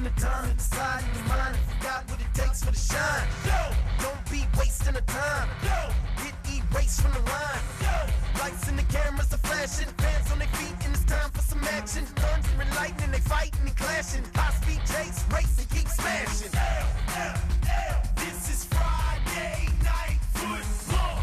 taking the time to decide in your mind if you got what it takes for the shine. Don't be wasting the time. Get erased from the line. Lights and the cameras are flashing. Fans on their feet and it's time for some action. Thunder and lightning, they fighting and clashing. High-speed chase, race and keep smashing. This is Friday Night Football.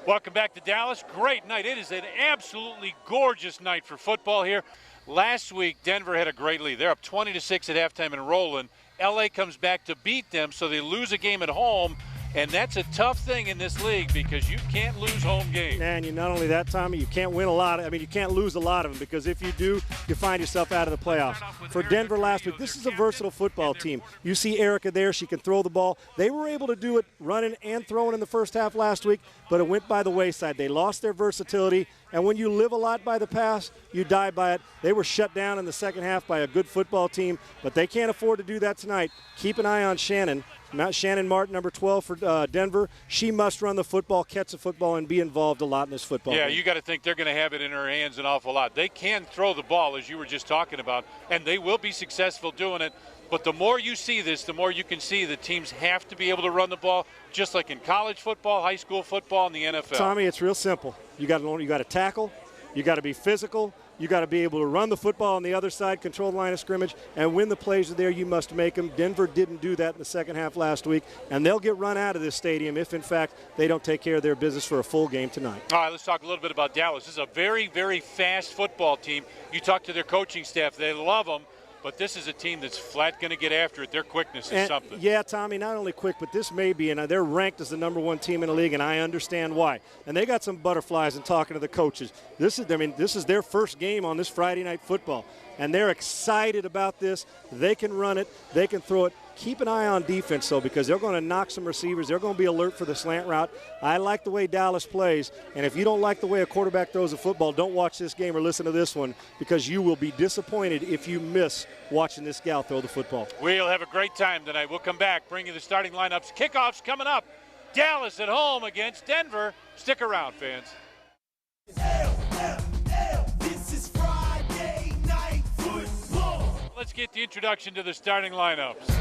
Welcome back to Dallas. Great night. It is an absolutely gorgeous night for football here. Last week, Denver had a great lead. They're up 20-6 at halftime and rolling. LA comes back to beat them, so they lose a game at home. And that's a tough thing in this league because you can't lose home games. And you not only that, Tommy, you can't win a lot. You can't lose a lot of them because if you do, you find yourself out of the playoffs. For Denver last week, this is a versatile football team. You see Erica there. She can throw the ball. They were able to do it running and throwing in the first half last week, but it went by the wayside. They lost their versatility. And when you live a lot by the pass, you die by it. They were shut down in the second half by a good football team, but they can't afford to do that tonight. Keep an eye on Shannon. Shannon Martin, number 12 for Denver. She must run the football, catch the football, and be involved a lot in this football game. You got to think they're going to have it in her hands an awful lot. They can throw the ball, as you were just talking about, and they will be successful doing it. But the more you see this, the more you can see that teams have to be able to run the ball, just like in college football, high school football, and the NFL. Tommy, it's real simple. You got to tackle. You got to be physical. You got to be able to run the football on the other side, control the line of scrimmage, and when the plays are there, you must make them. Denver didn't do that in the second half last week, and they'll get run out of this stadium if, in fact, they don't take care of their business for a full game tonight. All right, let's talk a little bit about Dallas. This is a very, very fast football team. You talk to their coaching staff. They love them. But this is a team that's flat going to get after it. Their quickness is something. Yeah, Tommy, not only quick, but this may be, and they're ranked as the number one team in the league, and I understand why. And they got some butterflies in talking to the coaches. This is their first game on this Friday Night Football, and they're excited about this. They can run it. They can throw it. Keep an eye on defense, though, because they're going to knock some receivers. They're going to be alert for the slant route. I like the way Dallas plays, and if you don't like the way a quarterback throws a football, don't watch this game or listen to this one because you will be disappointed if you miss watching this gal throw the football. We'll have a great time tonight. We'll come back, bring you the starting lineups. Kickoffs coming up. Dallas at home against Denver. Stick around, fans. This is Friday Night Football. Let's get the introduction to the starting lineups.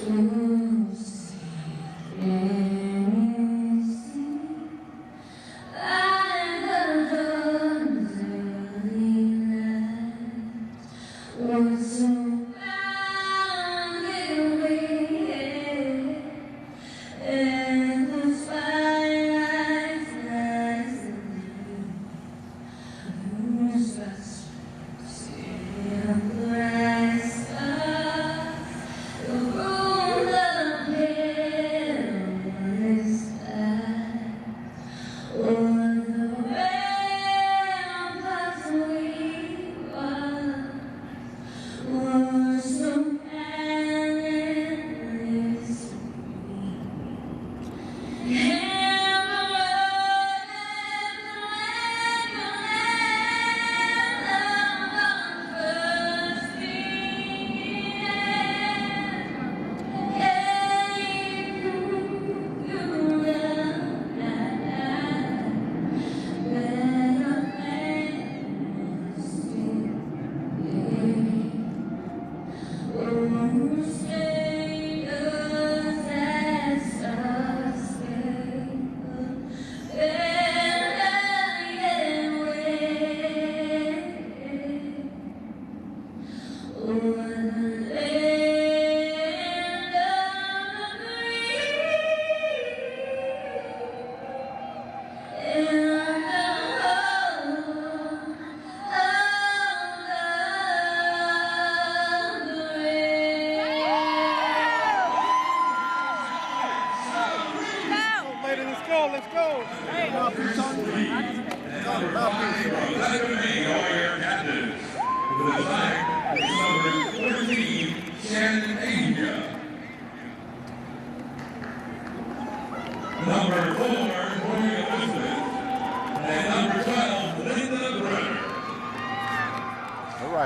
Mm-hmm.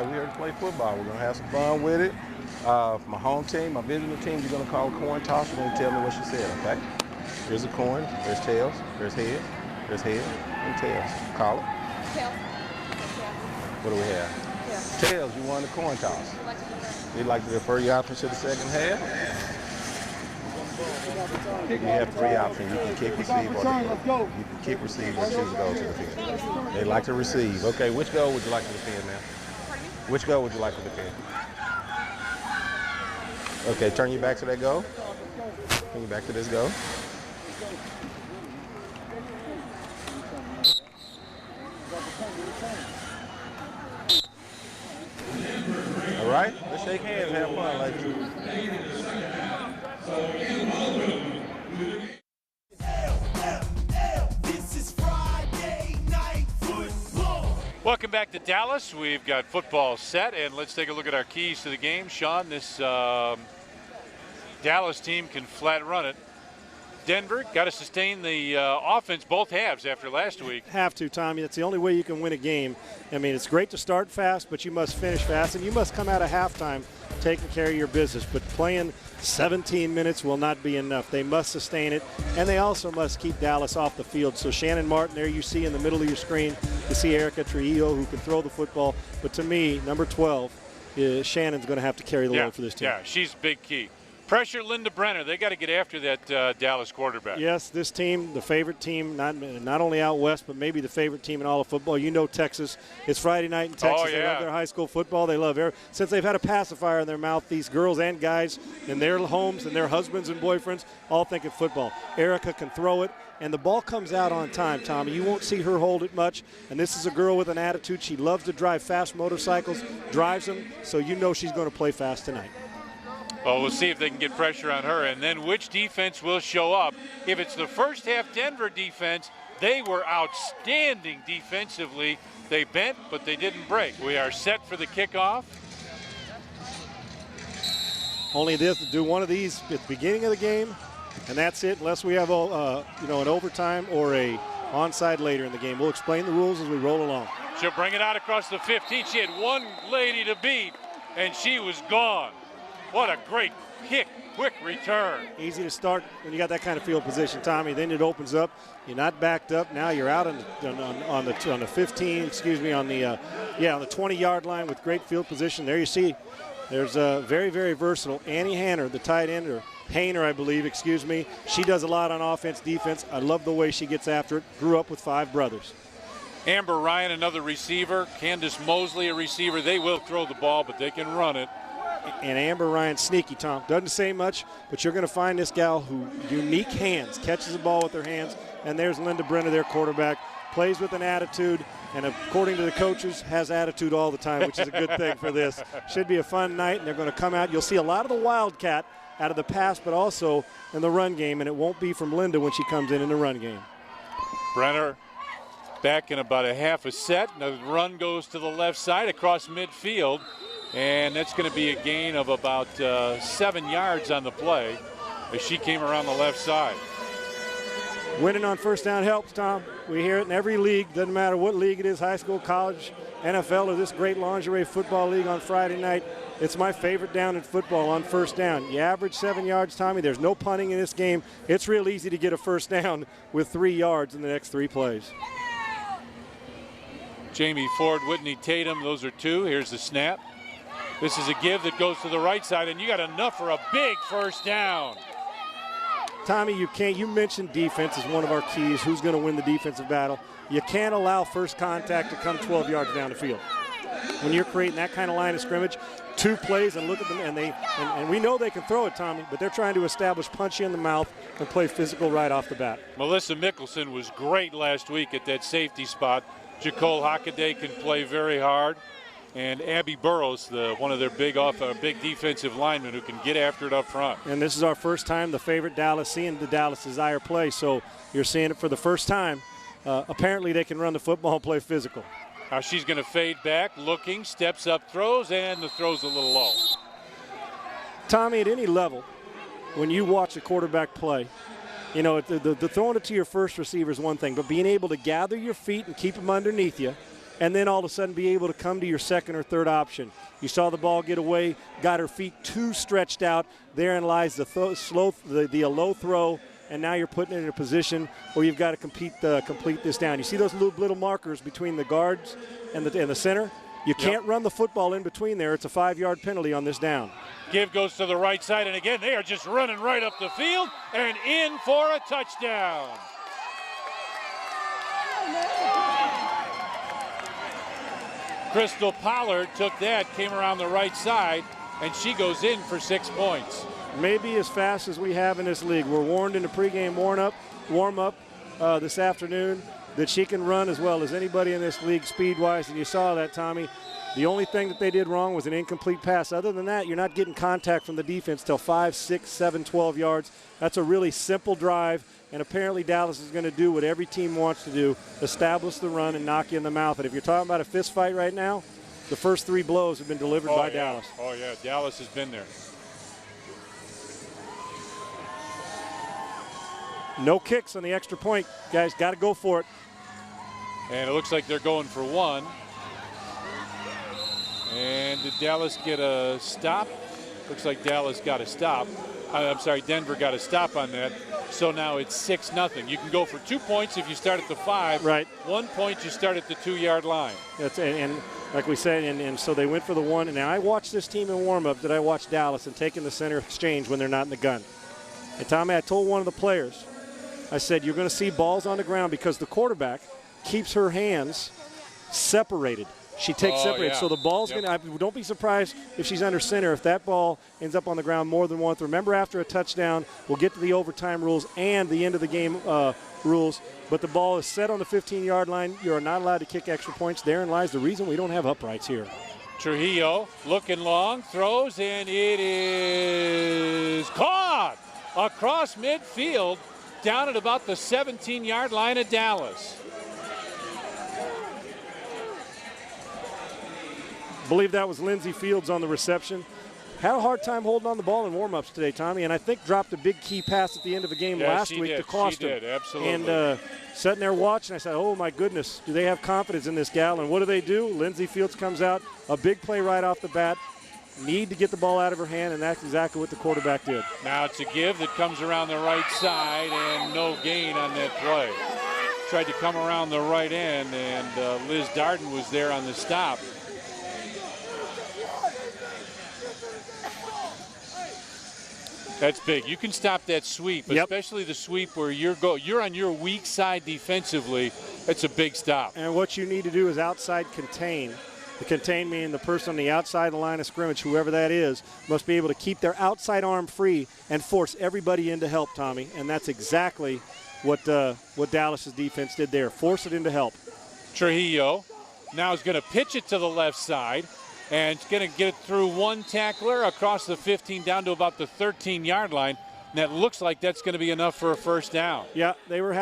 right, we're here to play football. We're going to have some fun with it. For my home team, my visiting team, you're going to call a coin toss. You're going to tell me what she said, okay? Here's a coin. There's tails. There's heads. There's heads and tails. Call it. Tails. What do we have? Tails. Tails, you won the coin toss. We'd like to refer your options to the second half. You have 3 options. You can kick, receive, or defend. You can kick, receive, or choose to go to the field. They like to receive. Okay, which goal would you like to defend now? Which goal would you like to defend? Okay, turn your back to that goal. Turn your back to this goal. All right, let's shake hands and have fun, ladies. This is Friday Night Football. Welcome back to Dallas. We've got football set, and let's take a look at our keys to the game. Sean, this Dallas team can flat run it. Denver got to sustain the offense both halves after last week. Have to, Tommy. That's the only way you can win a game. I mean, it's great to start fast, but you must finish fast, and you must come out of halftime taking care of your business. But playing 17 minutes will not be enough. They must sustain it, and they also must keep Dallas off the field. So Shannon Martin, there you see in the middle of your screen, you see Erica Trujillo, who can throw the football. But to me, number 12, Shannon's going to have to carry the load for this team. Yeah, she's big key. Pressure Linda Brenner. They got to get after that Dallas quarterback. Yes, this team, the favorite team, not only out west, but maybe the favorite team in all of football. You know Texas. It's Friday night in Texas. Oh, yeah. They love their high school football. They love since they've had a pacifier in their mouth, these girls and guys in their homes and their husbands and boyfriends all think of football. Erica can throw it, and the ball comes out on time, Tommy. You won't see her hold it much, and this is a girl with an attitude. She loves to drive fast motorcycles, drives them, so you know she's going to play fast tonight. Well, we'll see if they can get pressure on her, and then which defense will show up. If it's the first half Denver defense, they were outstanding defensively. They bent, but they didn't break. We are set for the kickoff. Only this to do one of these at the beginning of the game, and that's it, unless we have an overtime or a onside later in the game. We'll explain the rules as we roll along. She'll bring it out across the 15. She had one lady to beat, and she was gone. What a great kick, quick return. Easy to start when you got that kind of field position, Tommy. Then it opens up. You're not backed up. Now you're out on the 15. Excuse me, on the 20-yard line with great field position. There you see. There's a very, very versatile Annie Hanner, the tight end, or Hayner, I believe. Excuse me. She does a lot on offense, defense. I love the way she gets after it. Grew up with 5 brothers. Amber Ryan, another receiver. Candace Mosley, a receiver. They will throw the ball, but they can run it. And Amber Ryan, sneaky, Tom. Doesn't say much, but you're going to find this gal who unique hands, catches the ball with her hands. And there's Linda Brenner, their quarterback, plays with an attitude, and according to the coaches, has attitude all the time, which is a good thing for this. Should be a fun night, and they're going to come out. You'll see a lot of the Wildcat out of the pass, but also in the run game, and it won't be from Linda when she comes in the run game. Brenner back in about a half a set. The run goes to the left side across midfield. And that's going to be a gain of about 7 yards on the play as she came around the left side. Winning on first down helps, Tom. We hear it in every league. Doesn't matter what league it is, high school, college, NFL, or this great lingerie football league on Friday night. It's my favorite down in football on first down. You average 7 yards, Tommy. There's no punting in this game. It's real easy to get a first down with 3 yards in the next 3 plays. Jamie Ford, Whitney Tatum, those are 2. Here's the snap. This is a give that goes to the right side, and you got enough for a big first down. Tommy, you mentioned defense is one of our keys. Who's going to win the defensive battle? You can't allow first contact to come 12 yards down the field. When you're creating that kind of line of scrimmage, 2 plays, and look at them, and we know they can throw it, Tommy, but they're trying to establish punch you in the mouth and play physical right off the bat. Melissa Mickelson was great last week at that safety spot. Jacole Hockaday can play very hard. And Abby Burrows, one of their big defensive linemen who can get after it up front. And this is our first time the favorite Dallas seeing the Dallas Desire play, so you're seeing it for the first time. Apparently they can run the football and play physical. Now she's going to fade back, looking, steps up, throws, and the throw's a little low. Tommy, at any level, when you watch a quarterback play, you know, the throwing it to your first receiver is one thing, but being able to gather your feet and keep them underneath you and then all of a sudden be able to come to your second or third option. You saw the ball get away, got her feet too stretched out. Therein lies the low throw, and now you're putting it in a position where you've got to complete this down. You see those little markers between the guards and the center? You can't run the football in between there. It's a 5-yard penalty on this down. Give goes to the right side, and again, they are just running right up the field and in for a touchdown. Crystal Pollard took that, came around the right side, and she goes in for 6 points. Maybe as fast as we have in this league. We're warned in the pregame warm-up this afternoon that she can run as well as anybody in this league speed-wise, and you saw that, Tommy. The only thing that they did wrong was an incomplete pass. Other than that, you're not getting contact from the defense till 5, 6, 7, 12 yards. That's a really simple drive, and apparently Dallas is going to do what every team wants to do, establish the run and knock you in the mouth. And if you're talking about a fist fight right now, the first 3 blows have been delivered by Dallas. Oh, yeah, Dallas has been there. No kicks on the extra point. Guys, got to go for it. And it looks like they're going for 1. And did Dallas get a stop? Looks like Dallas got a stop. Denver got a stop on that. So now it's 6-0. You can go for 2 points if you start at the 5. Right. 1 point, you start at the 2-yard line. And like we said, and so they went for the 1. And now I watched this team in warm-up. Did I watch Dallas and taking the center exchange when they're not in the gun? And Tommy, I told one of the players, I said, you're going to see balls on the ground because the quarterback keeps her hands separated. She takes separated. So the ball's going to – don't be surprised if she's under center if that ball ends up on the ground more than once. Remember, after a touchdown, we'll get to the overtime rules and the end of the game rules, but the ball is set on the 15-yard line. You are not allowed to kick extra points. Therein lies the reason we don't have uprights here. Trujillo looking long, throws, and it is caught across midfield down at about the 17-yard line of Dallas. Believe that was Lindsey Fields on the reception. Had a hard time holding on the ball in warm-ups today, Tommy, and I think dropped a big key pass at the end of the game last week to cost him. She did, absolutely. And sitting there watching, I said, oh, my goodness, do they have confidence in this gal? And what do? Lindsey Fields comes out, a big play right off the bat. Need to get the ball out of her hand, and that's exactly what the quarterback did. Now it's a give that comes around the right side, and no gain on that play. Tried to come around the right end, and Liz Darden was there on the stop. That's big. You can stop that sweep, especially the sweep where you're on your weak side defensively. That's a big stop. And what you need to do is outside contain. The contain meaning the person on the outside of the line of scrimmage, whoever that is, must be able to keep their outside arm free and force everybody into help, Tommy. And that's exactly what Dallas's defense did there. Force it into help. Trujillo now is going to pitch it to the left side. And it's going to get it through one tackler across the 15 down to about the 13-yard line. And that looks like that's going to be enough for a first down. Yeah, they were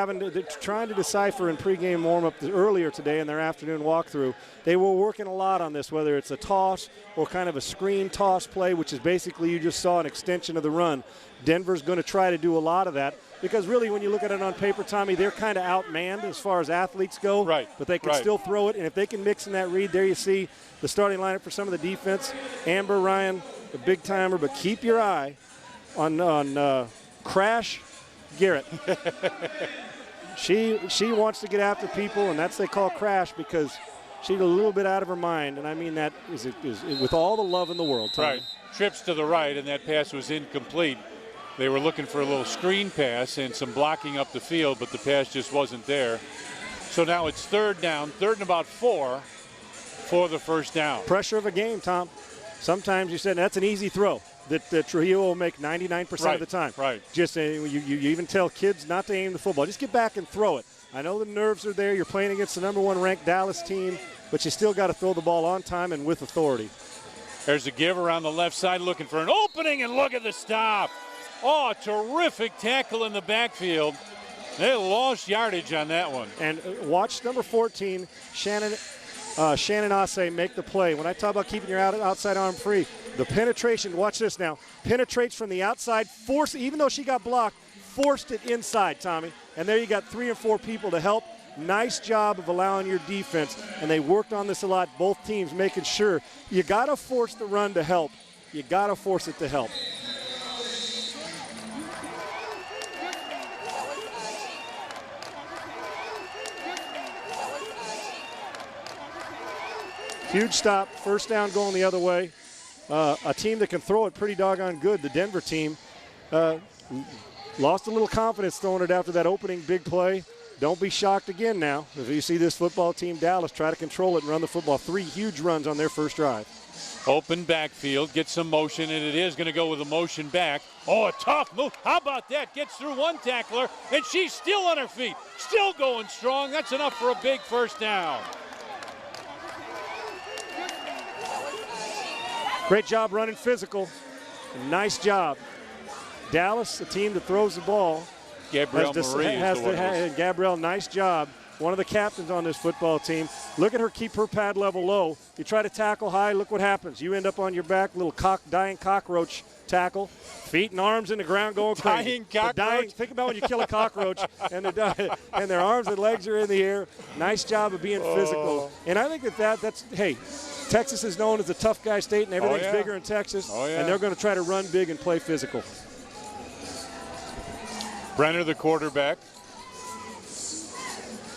trying to decipher in pregame warm-up earlier today in their afternoon walkthrough. They were working a lot on this, whether it's a toss or kind of a screen toss play, which is basically you just saw an extension of the run. Denver's going to try to do a lot of that because really when you look at it on paper, Tommy, they're kind of outmanned as far as athletes go. Right. But they can still throw it, and if they can mix in that read, there you see the starting lineup for some of the defense. Amber Ryan, a big timer, but keep your eye on Crash Garrett. She wants to get after people, and that's they call Crash because she's a little bit out of her mind, and I mean that is with all the love in the world. Tommy. Right. Trips to the right, and that pass was incomplete. They were looking for a little screen pass and some blocking up the field, but the pass just wasn't there. So now it's third down, third and about 4 for the first down. Pressure of a game, Tom. Sometimes you said that's an easy throw that Trujillo will make 99% of the time. Right. Just you even tell kids not to aim the football. Just get back and throw it. I know the nerves are there. You're playing against the number 1 ranked Dallas team, but you still got to throw the ball on time and with authority. There's a give around the left side looking for an opening, and look at the stop. Oh, terrific tackle in the backfield. They lost yardage on that one. And watch number 14, Shannon Ase make the play. When I talk about keeping your outside arm free, the penetration, watch this now, penetrates from the outside, even though she got blocked, forced it inside, Tommy. And there you got 3 or 4 people to help. Nice job of allowing your defense, and they worked on this a lot, both teams making sure you got to force the run to help. You got to force it to help. Huge stop, first down going the other way. A team that can throw it pretty doggone good, the Denver team, lost a little confidence throwing it after that opening big play. Don't be shocked again now if you see this football team, Dallas, try to control it and run the football. 3 huge runs on their first drive. Open backfield, gets some motion, and it is going to go with a motion back. Oh, a tough move. How about that? Gets through one tackler, and she's still on her feet. Still going strong. That's enough for a big first down. Great job running physical. Nice job. Dallas, the team that throws the ball. Gabrielle Marie Gabrielle, nice job. One of the captains on this football team. Look at her keep her pad level low. You try to tackle high, look what happens. You end up on your back, little dying cockroach tackle. Feet and arms in the ground going crazy. Dying cockroach? Think about when you kill a cockroach and their arms and legs are in the air. Nice job of being physical. And I think that's, hey, Texas is known as a tough guy state, and everything's bigger in Texas. And they're going to try to run big and play physical. Brenner, the quarterback,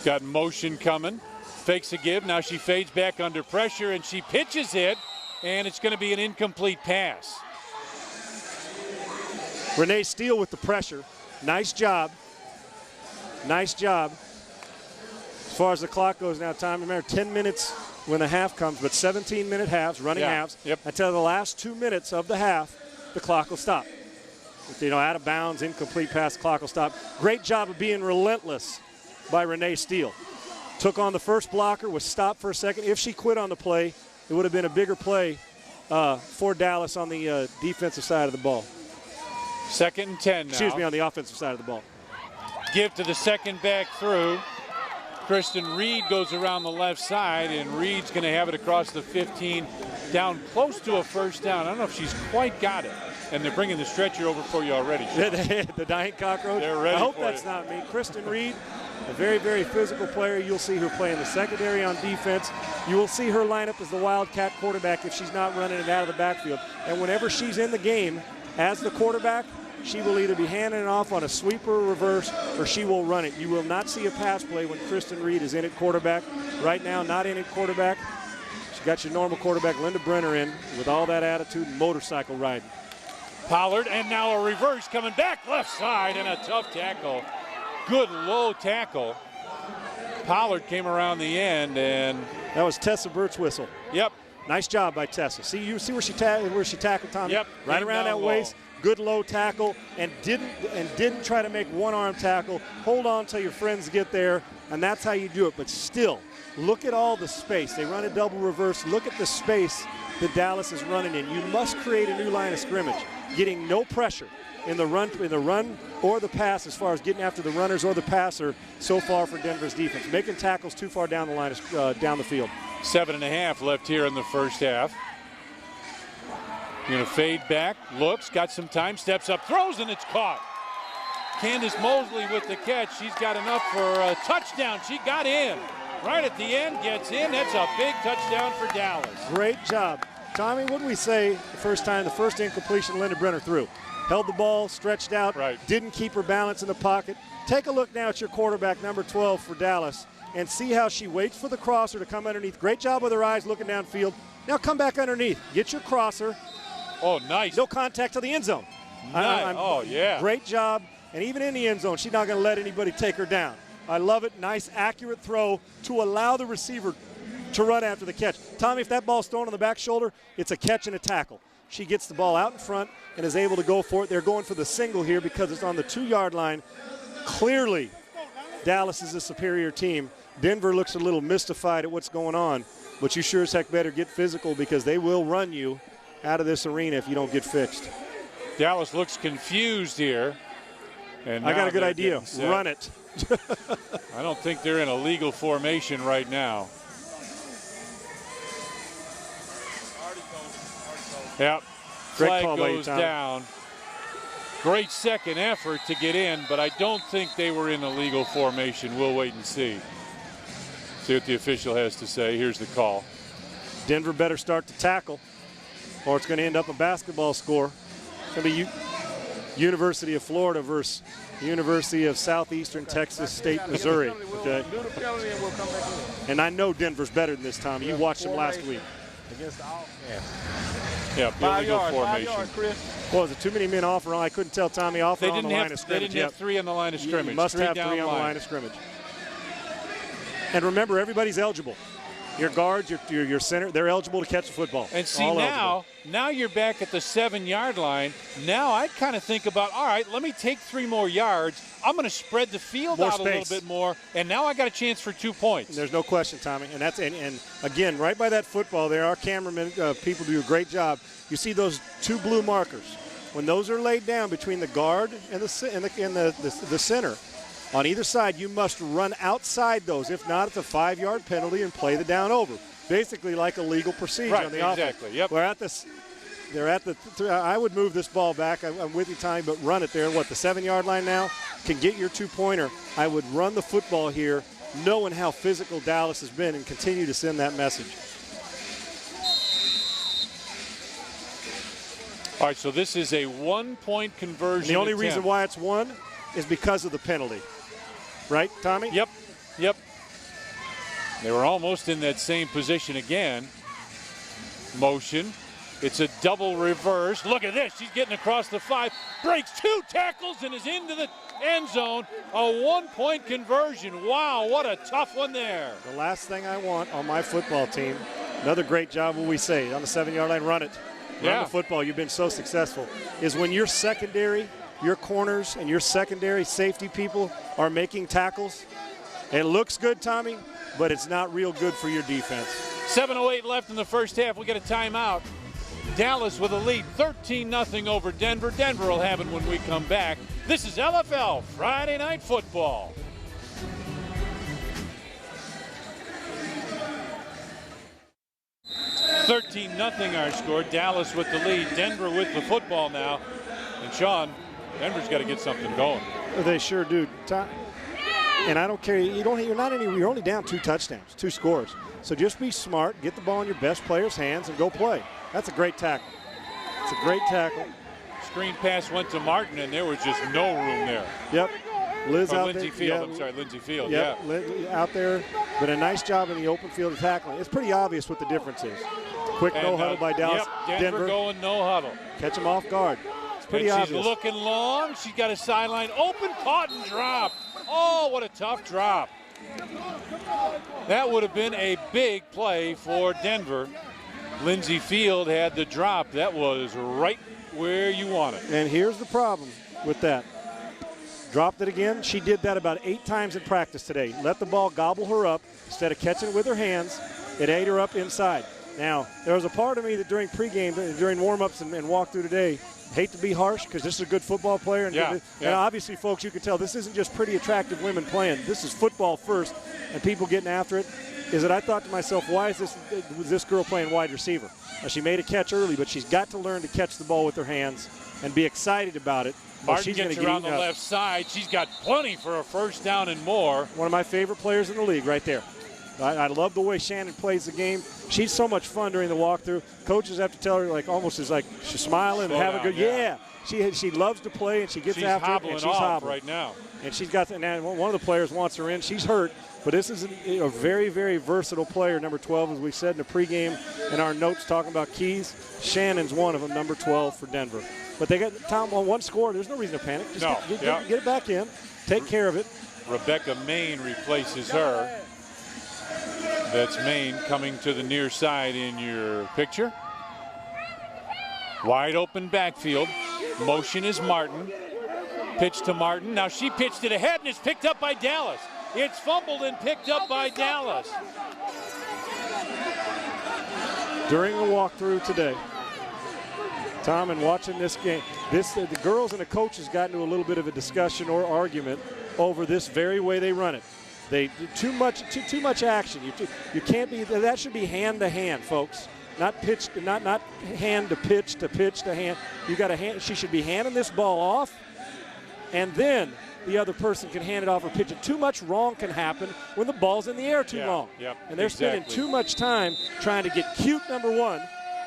got motion coming. Fakes a give. Now she fades back under pressure, and she pitches it, and it's going to be an incomplete pass. Renee Steele with the pressure. Nice job. Nice job. As far as the clock goes now, Tom, remember 10 minutes when the half comes, but 17-minute halves, running halves. Yep. Until the last 2 minutes of the half, the clock will stop. Out of bounds, incomplete pass, clock will stop. Great job of being relentless by Renee Steele. Took on the first blocker, was stopped for a second. If she quit on the play, it would have been a bigger play for Dallas on the defensive side of the ball. 2nd and 10 now. Excuse me, on the offensive side of the ball. Give to the second back through. Kristen Reed goes around the left side, and Reed's going to have it across the 15, down close to a first down. I don't know if she's quite got it. And they're bringing the stretcher over for you already. The dying cockroach? They're ready. I hope for that's it. not me. Kristen Reed, a very, very physical player. You'll see her play in the secondary on defense. You will see her line up as the Wildcat quarterback if she's not running it out of the backfield. And whenever she's in the game as the quarterback, she will either be handing it off on a sweeper or reverse, or she will run it. You will not see a pass play when Kristen Reed is in at quarterback. Right now, not in at quarterback. She got your normal quarterback, Linda Brenner, in with all that attitude and motorcycle riding. Pollard, and now a reverse coming back left side, and a tough tackle. Good low tackle. Pollard came around the end, and that was Tessa Birdswhistle. Yep. Nice job by Tessa. See where she tackled Tommy? Yep. Right around that waist. Good low tackle, and didn't try to make one-arm tackle. Hold on till your friends get there, and that's how you do it. But still, look at all the space. They run a double reverse. Look at the space that Dallas is running in. You must create a new line of scrimmage. Getting no pressure in the run or the pass as far as getting after the runners or the passer so far for Denver's defense. Making tackles too far down the line, down the field. 7.5 left here in the first half. You're going to fade back, looks, got some time, steps up, throws, and it's caught. Candace Mosley with the catch. She's got enough for a touchdown. She got in. Right at the end, gets in. That's a big touchdown for Dallas. Great job. Tommy, what did we say the first incompletion Linda Brenner threw? Held the ball, stretched out, didn't keep her balance in the pocket. Take a look now at your quarterback, number 12 for Dallas, and see how she waits for the crosser to come underneath. Great job with her eyes looking downfield. Now come back underneath. Get your crosser. Oh, nice. No contact to the end zone. Nice. Great job. And even in the end zone, she's not going to let anybody take her down. I love it. Nice, accurate throw to allow the receiver to run after the catch. Tommy, if that ball's thrown on the back shoulder, it's a catch and a tackle. She gets the ball out in front and is able to go for it. They're going for the single here because it's on the 2-yard line. Clearly, Dallas is a superior team. Denver looks a little mystified at what's going on, but you sure as heck better get physical because they will run you out of this arena if you don't get fixed. Dallas looks confused here. And I got a good idea. Run it. I don't think they're in a legal formation right now. Yep. Flag goes down. Great second effort to get in, but I don't think they were in a legal formation. We'll wait and see. See what the official has to say. Here's the call. Denver better start to tackle, or it's going to end up a basketball score. It's going to be University of Florida versus University of Southeastern Texas State, Missouri. Okay. And I know Denver's better than this, Tommy. You watched them last week. Against the offense. Yeah, illegal formation. 5 yards, Chris. What was it, too many men off or on? I couldn't tell, Tommy, off or on the line of They scrimmage. didn't have 3 on the line of scrimmage. You must have 3 on the line of scrimmage. And remember, everybody's eligible. Your guards, your center, they're eligible to catch the football. And see, All now eligible. you're back at the 7-yard line. Now I'd kind of think about, all right, let me take 3 more yards. I'm going to spread the field More out space. a little bit more, and now I got a chance for 2 points. And there's no question, Tommy. And that's and again, right by that football there, our cameramen, people do a great job. You see those 2 blue markers. When those are laid down between the guard and the center, on either side, you must run outside those. If not, it's a 5-yard penalty and play the down over. Basically like a legal procedure Right, on the offense. exactly, yep. They're at the I would move this ball back. I'm with you, Tommy, but run it there. What, the 7-yard line now? Can get your 2-pointer. I would run the football here, knowing how physical Dallas has been, and continue to send that message. All right, so this is a 1-point conversion. And the only attempt. reason why it's 1 is because of the penalty. Right, Tommy? Yep. They were almost in that same position again. Motion. It's a double reverse. Look at this. She's getting across the 5. Breaks 2 tackles and is into the end zone. A 1-point conversion. Wow, what a tough one there. The last thing I want on my football team, another great job, what we say, on the 7-yard line, run it. Run the football. You've been so successful. Is when your secondary, your corners, and your secondary safety people are making tackles. It looks good, Tommy, but it's not real good for your defense. 7:08 left in the first half. We get a timeout. Dallas with a lead, 13-0 over Denver. Denver will have it when we come back. This is LFL Friday Night Football. $13-0 our score. Dallas with the lead. Denver with the football now. And Sean, Denver's got to get something going. They sure do. And I don't care. You're only down 2 touchdowns, 2 scores. So just be smart, get the ball in your best player's hands, and go play. That's a great tackle. It's a great tackle. Screen pass went to Martin, and there was just no room there. Yep. Liz out Lindsey there. Field. Yeah. I'm sorry, Lindsey Field. Yep. Out there, but a nice job in the open field of tackling. It's pretty obvious what the difference is. Quick no huddle by Dallas. Yep, Denver going no huddle. Catch them off guard. It's pretty and obvious. She's looking long. She's got a sideline open, caught and dropped. Oh, what a tough drop. That would have been a big play for Denver. Lindsey Field had the drop. That was right where you want it. And here's the problem with that. Dropped it again. She did that about 8 times in practice today. Let the ball gobble her up. Instead of catching it with her hands, it ate her up inside. Now, there was a part of me that during pregame, during warm-ups and walkthrough today, hate to be harsh because this is a good football player. And, and obviously, folks, you can tell this isn't just pretty attractive women playing. This is football first and people getting after it. Is that I thought to myself, why is this girl playing wide receiver? Now, she made a catch early, but she's got to learn to catch the ball with her hands and be excited about it. Martin gets her on the left side. She's got plenty for a first down and more. One of my favorite players in the league right there. I love the way Shannon plays the game. She's so much fun during the walkthrough. Coaches have to tell her, like, almost is like she's smiling and have a good, She loves to play, and she gets after it, and she's hobbling right now. And she's got, and one of the players wants her in. She's hurt, but this is a very, very versatile player, number 12, as we said in the pregame in our notes talking about keys. Shannon's one of them, number 12 for Denver. But they got Tom on 1 score. There's no reason to panic. Just get it back in. Take care of it. Rebecca Main replaces her. That's Main coming to the near side in your picture. Wide open backfield. Motion is Martin. Pitch to Martin. Now she pitched it ahead and it's picked up by Dallas. It's fumbled and picked up by Dallas. During the walkthrough today, Tom, and watching this game, the girls and the coaches got into a little bit of a discussion or argument over this very way they run it. They too much action. You can't be. That should be hand to hand, folks. Not pitch, not hand to pitch to hand. You got a hand. She should be handing this ball off, and then the other person can hand it off or pitch it. Too much wrong can happen when the ball's in the air too long. Yep, and they're spending too much time trying to get cute, number one,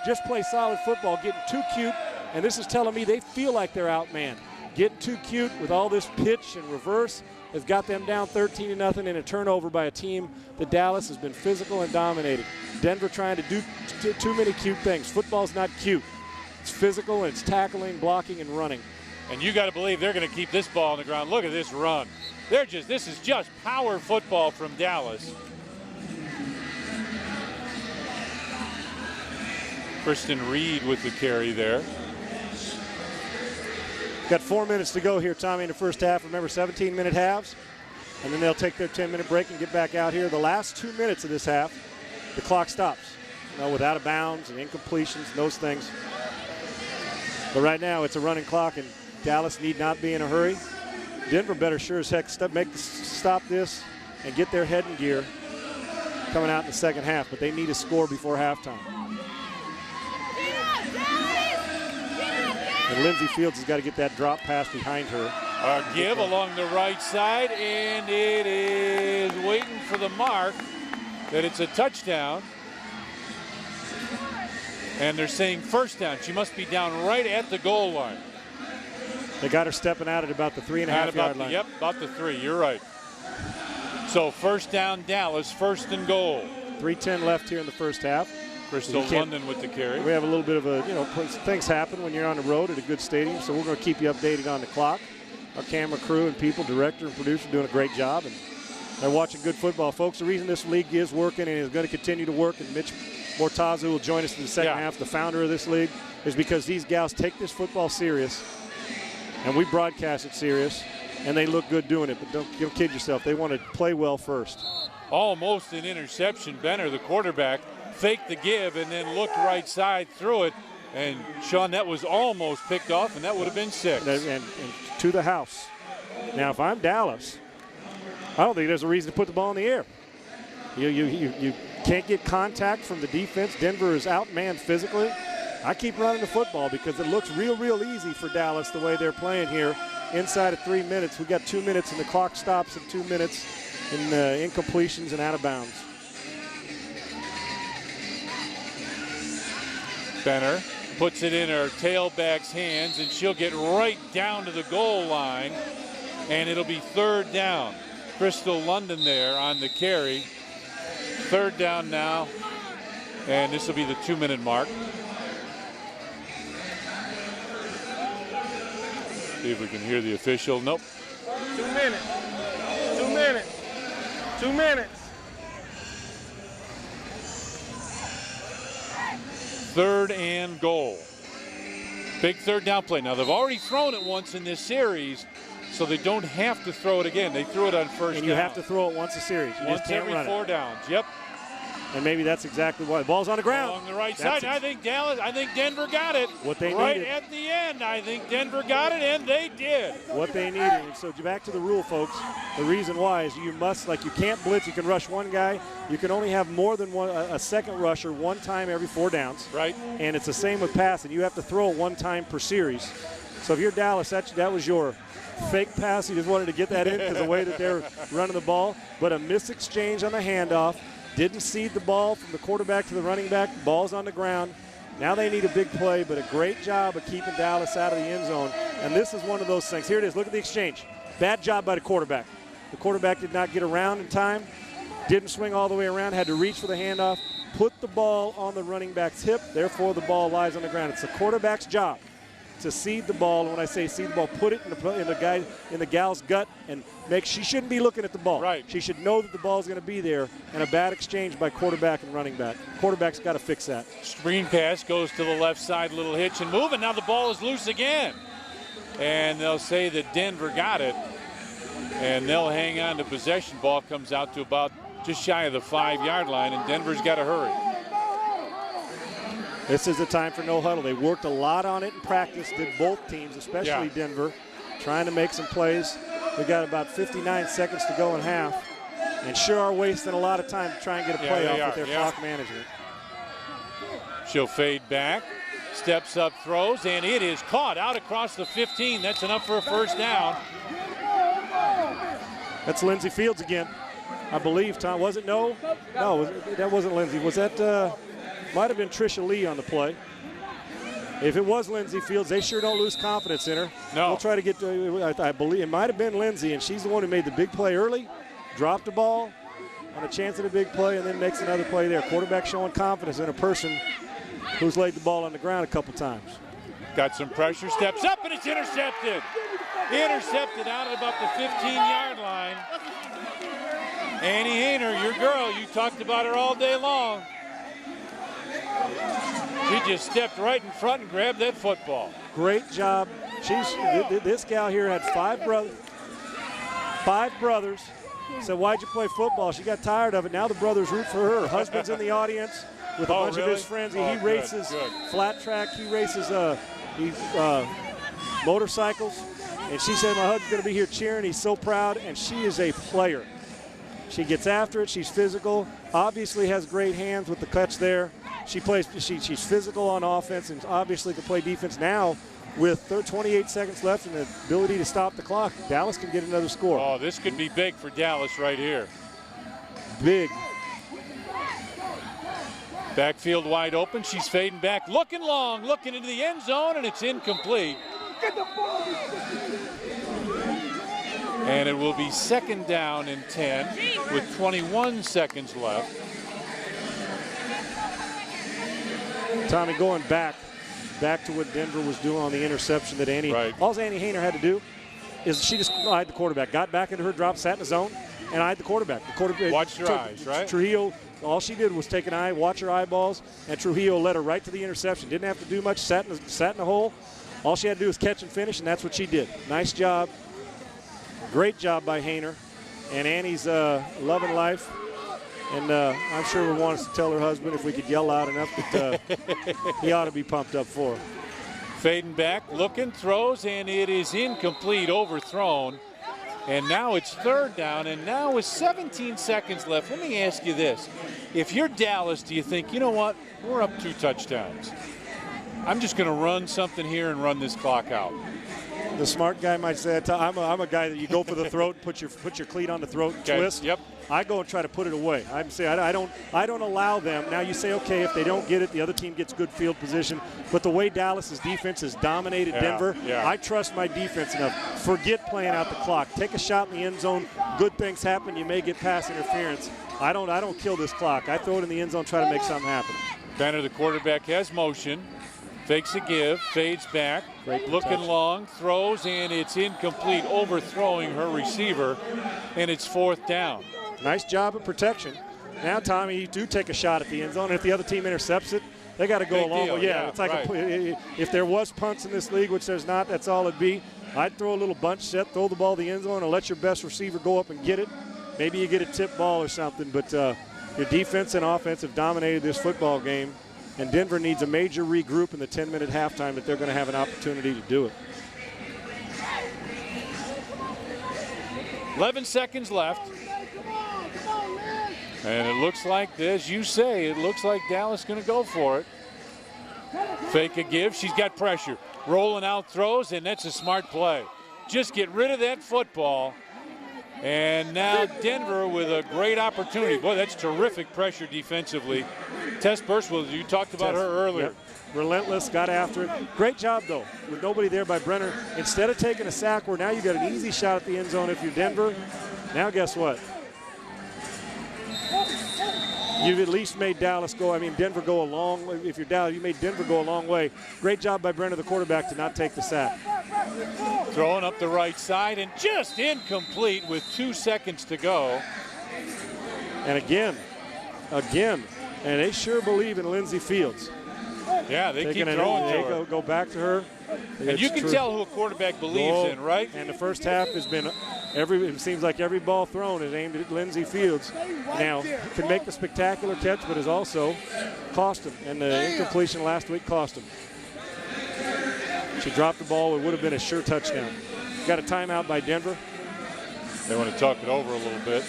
just play solid football, getting too cute, and this is telling me they feel like they're outmanned. Getting too cute with all this pitch and reverse has got them down 13-0 in a turnover by a team that Dallas has been physical and dominated. Denver trying to do too many cute things. Football's not cute. It's physical, and it's tackling, blocking, and running. And you got to believe they're going to keep this ball on the ground. Look at this run. This is just power football from Dallas. Kristen Reed with the carry there. Got 4 minutes to go here, Tommy, in the first half. Remember, 17-minute halves, and then they'll take their 10-minute break and get back out here. The last 2 minutes of this half, the clock stops. With out of bounds and incompletions and those things. But right now, it's a running clock, and Dallas need not be in a hurry. Denver better sure as heck stop this and get their head in gear coming out in the second half, but they need a score before halftime. And Lindsey Fields has got to get that drop pass behind her. Give along the right side, and it is waiting for the mark that it's a touchdown. And they're saying first down. She must be down right at the goal line. They got her stepping out at about the 3.5-yard line. Yep, about the 3. You're right. So first down Dallas, first and goal. 3:10 left here in the first half. Crystal London with the carry. We have a little bit of a, things happen when you're on the road at a good stadium, so we're going to keep you updated on the clock. Our camera crew and people, director and producer, doing a great job, and they're watching good football, folks. The reason this league is working and is going to continue to work, and Mitch Mortazu will join us in the second half, the founder of this league, is because these gals take this football serious, and we broadcast it serious, and they look good doing it, but don't kid yourself. They want to play well first. Almost an interception. Benner, the quarterback, faked the give and then looked right side through it. And, Sean, that was almost picked off, and that would have been 6. And to the house. Now, if I'm Dallas, I don't think there's a reason to put the ball in the air. You can't get contact from the defense. Denver is outmanned physically. I keep running the football because it looks real easy for Dallas the way they're playing here. Inside of 3 minutes, we got 2 minutes, and the clock stops at 2 minutes in incompletions and out of bounds. Benner puts it in her tailback's hands, and she'll get right down to the goal line, and it'll be third down. Crystal London there on the carry. Third down now, and this will be the 2-minute mark. See if we can hear the official. Nope. 2 minutes. 2 minutes. 2 minutes. Third and goal. Big third down play. Now, they've already thrown it once in this series, so they don't have to throw it again. They threw it on first down. And you have to throw it once a series. You once just can't every run 4 downs. Yep. And maybe that's exactly why. The ball's on the ground. Along the right side. I think Denver got it. What they right needed. at the end. I think Denver got it, and they did. What they needed. And so back to the rule, folks. The reason why is you can't blitz. You can rush one guy. You can only have more than a second rusher one time every 4 downs. Right. And it's the same with passing. You have to throw it one time per series. So if you're Dallas, that was your fake pass. You just wanted to get that in because of the way that they're running the ball. But a missed exchange on the handoff. Didn't seed the ball from the quarterback to the running back. Ball's on the ground. Now they need a big play, but a great job of keeping Dallas out of the end zone. And this is one of those things. Here it is. Look at the exchange. Bad job by the quarterback. The quarterback did not get around in time. Didn't swing all the way around. Had to reach for the handoff. Put the ball on the running back's hip. Therefore, the ball lies on the ground. It's the quarterback's job to seed the ball. And when I say seed the ball, put it in the gal's gut and she shouldn't be looking at the ball. Right. She should know that the ball is going to be there. And a bad exchange by quarterback and running back. Quarterback's got to fix that. Screen pass goes to the left side, little hitch and move, and now the ball is loose again. And they'll say that Denver got it, and they'll hang on to possession. Ball comes out to about just shy of the 5-yard line, and Denver's got to hurry. This is the time for no huddle. They worked a lot on it in practice, did both teams, especially Denver, trying to make some plays. We got about 59 seconds to go in half, and sure are wasting a lot of time to try and get a play off with their clock management. She'll fade back, steps up, throws, and it is caught out across the 15. That's enough for a first down. That's Lindsey Fields again, I believe. Tom, was it? No, that wasn't Lindsey. Was that? Might have been Trisha Lee on the play. If it was Lindsey Fields, they sure don't lose confidence in her. No. We'll try to get to, I believe it might have been Lindsey, and she's the one who made the big play early, dropped the ball on a chance at a big play, and then makes another play there. Quarterback showing confidence in a person who's laid the ball on the ground a couple times. Got some pressure, steps up, and it's intercepted. Intercepted out at about the 15-yard line. Annie Hayner, your girl, you talked about her all day long. She just stepped right in front and grabbed that football. Great job. This gal here had five brothers. Said, why'd you play football? She got tired of it. Now the brothers root for her. Her husband's in the audience with a bunch of his friends. He races flat track. He races motorcycles. And she said, my husband's going to be here cheering. He's so proud. And she is a player. She gets after it. She's physical. Obviously has great hands with the catch there. She's physical on offense and obviously can play defense now with 28 seconds left and the ability to stop the clock. Dallas can get another score. Oh, this could be big for Dallas right here. Big. Backfield wide open. She's fading back, looking long, looking into the end zone, and it's incomplete. And it will be 2nd down and 10 with 21 seconds left. Tommy, going back to what Denver was doing on the interception that Annie. Right. All Annie Hayner had to do is she just eyed the quarterback, got back into her drop, sat in the zone, and eyed the quarterback. The quarterback watched her eyes, right? Trujillo, all she did was take an eye, watch her eyeballs, and Trujillo led her right to the interception. Didn't have to do much, sat in the hole. All she had to do was catch and finish, and that's what she did. Nice job. Great job by Hayner. And Annie's loving life. And I'm sure would want us to tell her husband if we could yell loud enough that he ought to be pumped up for her. Fading back, looking, throws, and it is incomplete, overthrown. And now it's 3rd down, and now with 17 seconds left, let me ask you this. If you're Dallas, do you think, you know what, we're up 2 touchdowns. I'm just going to run something here and run this clock out. The smart guy might say, I'm a guy that you go for the throat, put your cleat on the throat, and twist. Yep. I go and try to put it away. I'm saying I don't allow them. Now you say, okay, if they don't get it, the other team gets good field position. But the way Dallas's defense has dominated Denver, I trust my defense enough. Forget playing out the clock. Take a shot in the end zone. Good things happen. You may get pass interference. I don't kill this clock. I throw it in the end zone, try to make something happen. Banner, the quarterback, has motion. Fakes a give, fades back, looking long, throws, and it's incomplete, overthrowing her receiver, and it's 4th down. Nice job of protection. Now, Tommy, you do take a shot at the end zone, and if the other team intercepts it, they got to go along. Well, it's like if there was punts in this league, which there's not, that's all it'd be. I'd throw a little bunch set, throw the ball in the end zone, and let your best receiver go up and get it. Maybe you get a tip ball or something, but your defense and offense have dominated this football game. And Denver needs a major regroup in the 10-minute halftime that they're going to have an opportunity to do it. 11 seconds left. And it looks like, as you say, it looks like Dallas is going to go for it. Fake a give. She's got pressure. Rolling out throws, and that's a smart play. Just get rid of that football. And now Denver with a great opportunity. Boy, that's terrific pressure defensively. Tess Birchwell, you talked about her earlier. Yep. Relentless, got after it. Great job, though, with nobody there by Brenner. Instead of taking a sack where now you got an easy shot at the end zone if you're Denver, now guess what? You've at least made Denver go a long way. If you're Dallas, you made Denver go a long way. Great job by Brenner, the quarterback, to not take the sack. Throwing up the right side and just incomplete with 2 seconds to go. And again, and they sure believe in Lindsey Fields. Yeah, they keep throwing to her. Go back to her. And you can tell who a quarterback believes in, right? And the first half has been it seems like every ball thrown is aimed at Lindsey Fields. Now, can make the spectacular catch, but has also cost him. And the incompletion last week cost him. She dropped the ball. It would have been a sure touchdown. Got a timeout by Denver. They want to talk it over a little bit.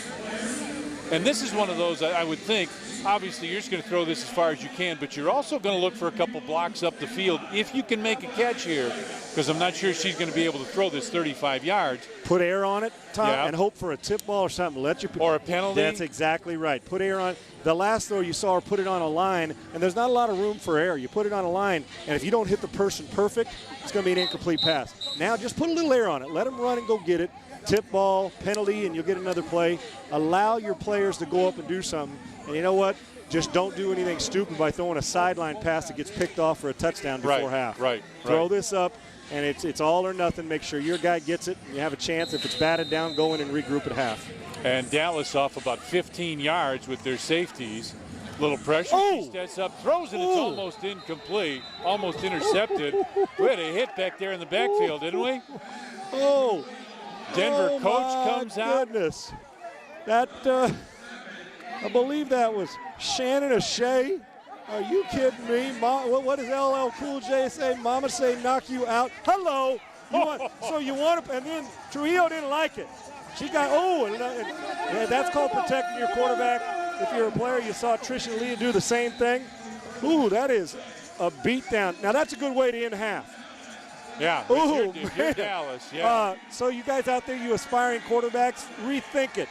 And this is one of those, I would think, obviously you're just going to throw this as far as you can, but you're also going to look for a couple blocks up the field if you can make a catch here, because I'm not sure she's going to be able to throw this 35 yards. put air on it, Tom, Yeah. and hope for a tip ball or something. Or a penalty. That's exactly right. Put air on. The last throw you saw her put it on a line, and there's not a lot of room for air. You put it on a line, and if you don't hit the person perfect, it's going to be an incomplete pass. Now just put a little air on it. Let them run and go get it. Tip ball, penalty, and you'll get another play. Allow your players to go up and do something. And you know what? Just don't do anything stupid by throwing a sideline pass that gets picked off for a touchdown before half. Right. Throw this up, and it's all or nothing. Make sure your guy gets it, and you have a chance. If it's batted down, go in and regroup at half. And Dallas off about 15 yards with their safeties. Little pressure. Oh! She steps up, throws it. It's almost incomplete, almost intercepted. We had a hit back there in the backfield, didn't we? Oh! Denver oh coach comes out. Goodness. That, I believe that was Shannon O'Shea. Are you kidding me? What does LL Cool J say? Mama say knock you out. Hello. So you want to, and then Trujillo didn't like it. She got, and that's called protecting your quarterback. If you're a player, you saw Tricia Lee do the same thing. Ooh, that is a beatdown. Now that's a good way to end half. Yeah, if you're Dallas, yeah. So you guys out there, you aspiring quarterbacks, rethink it.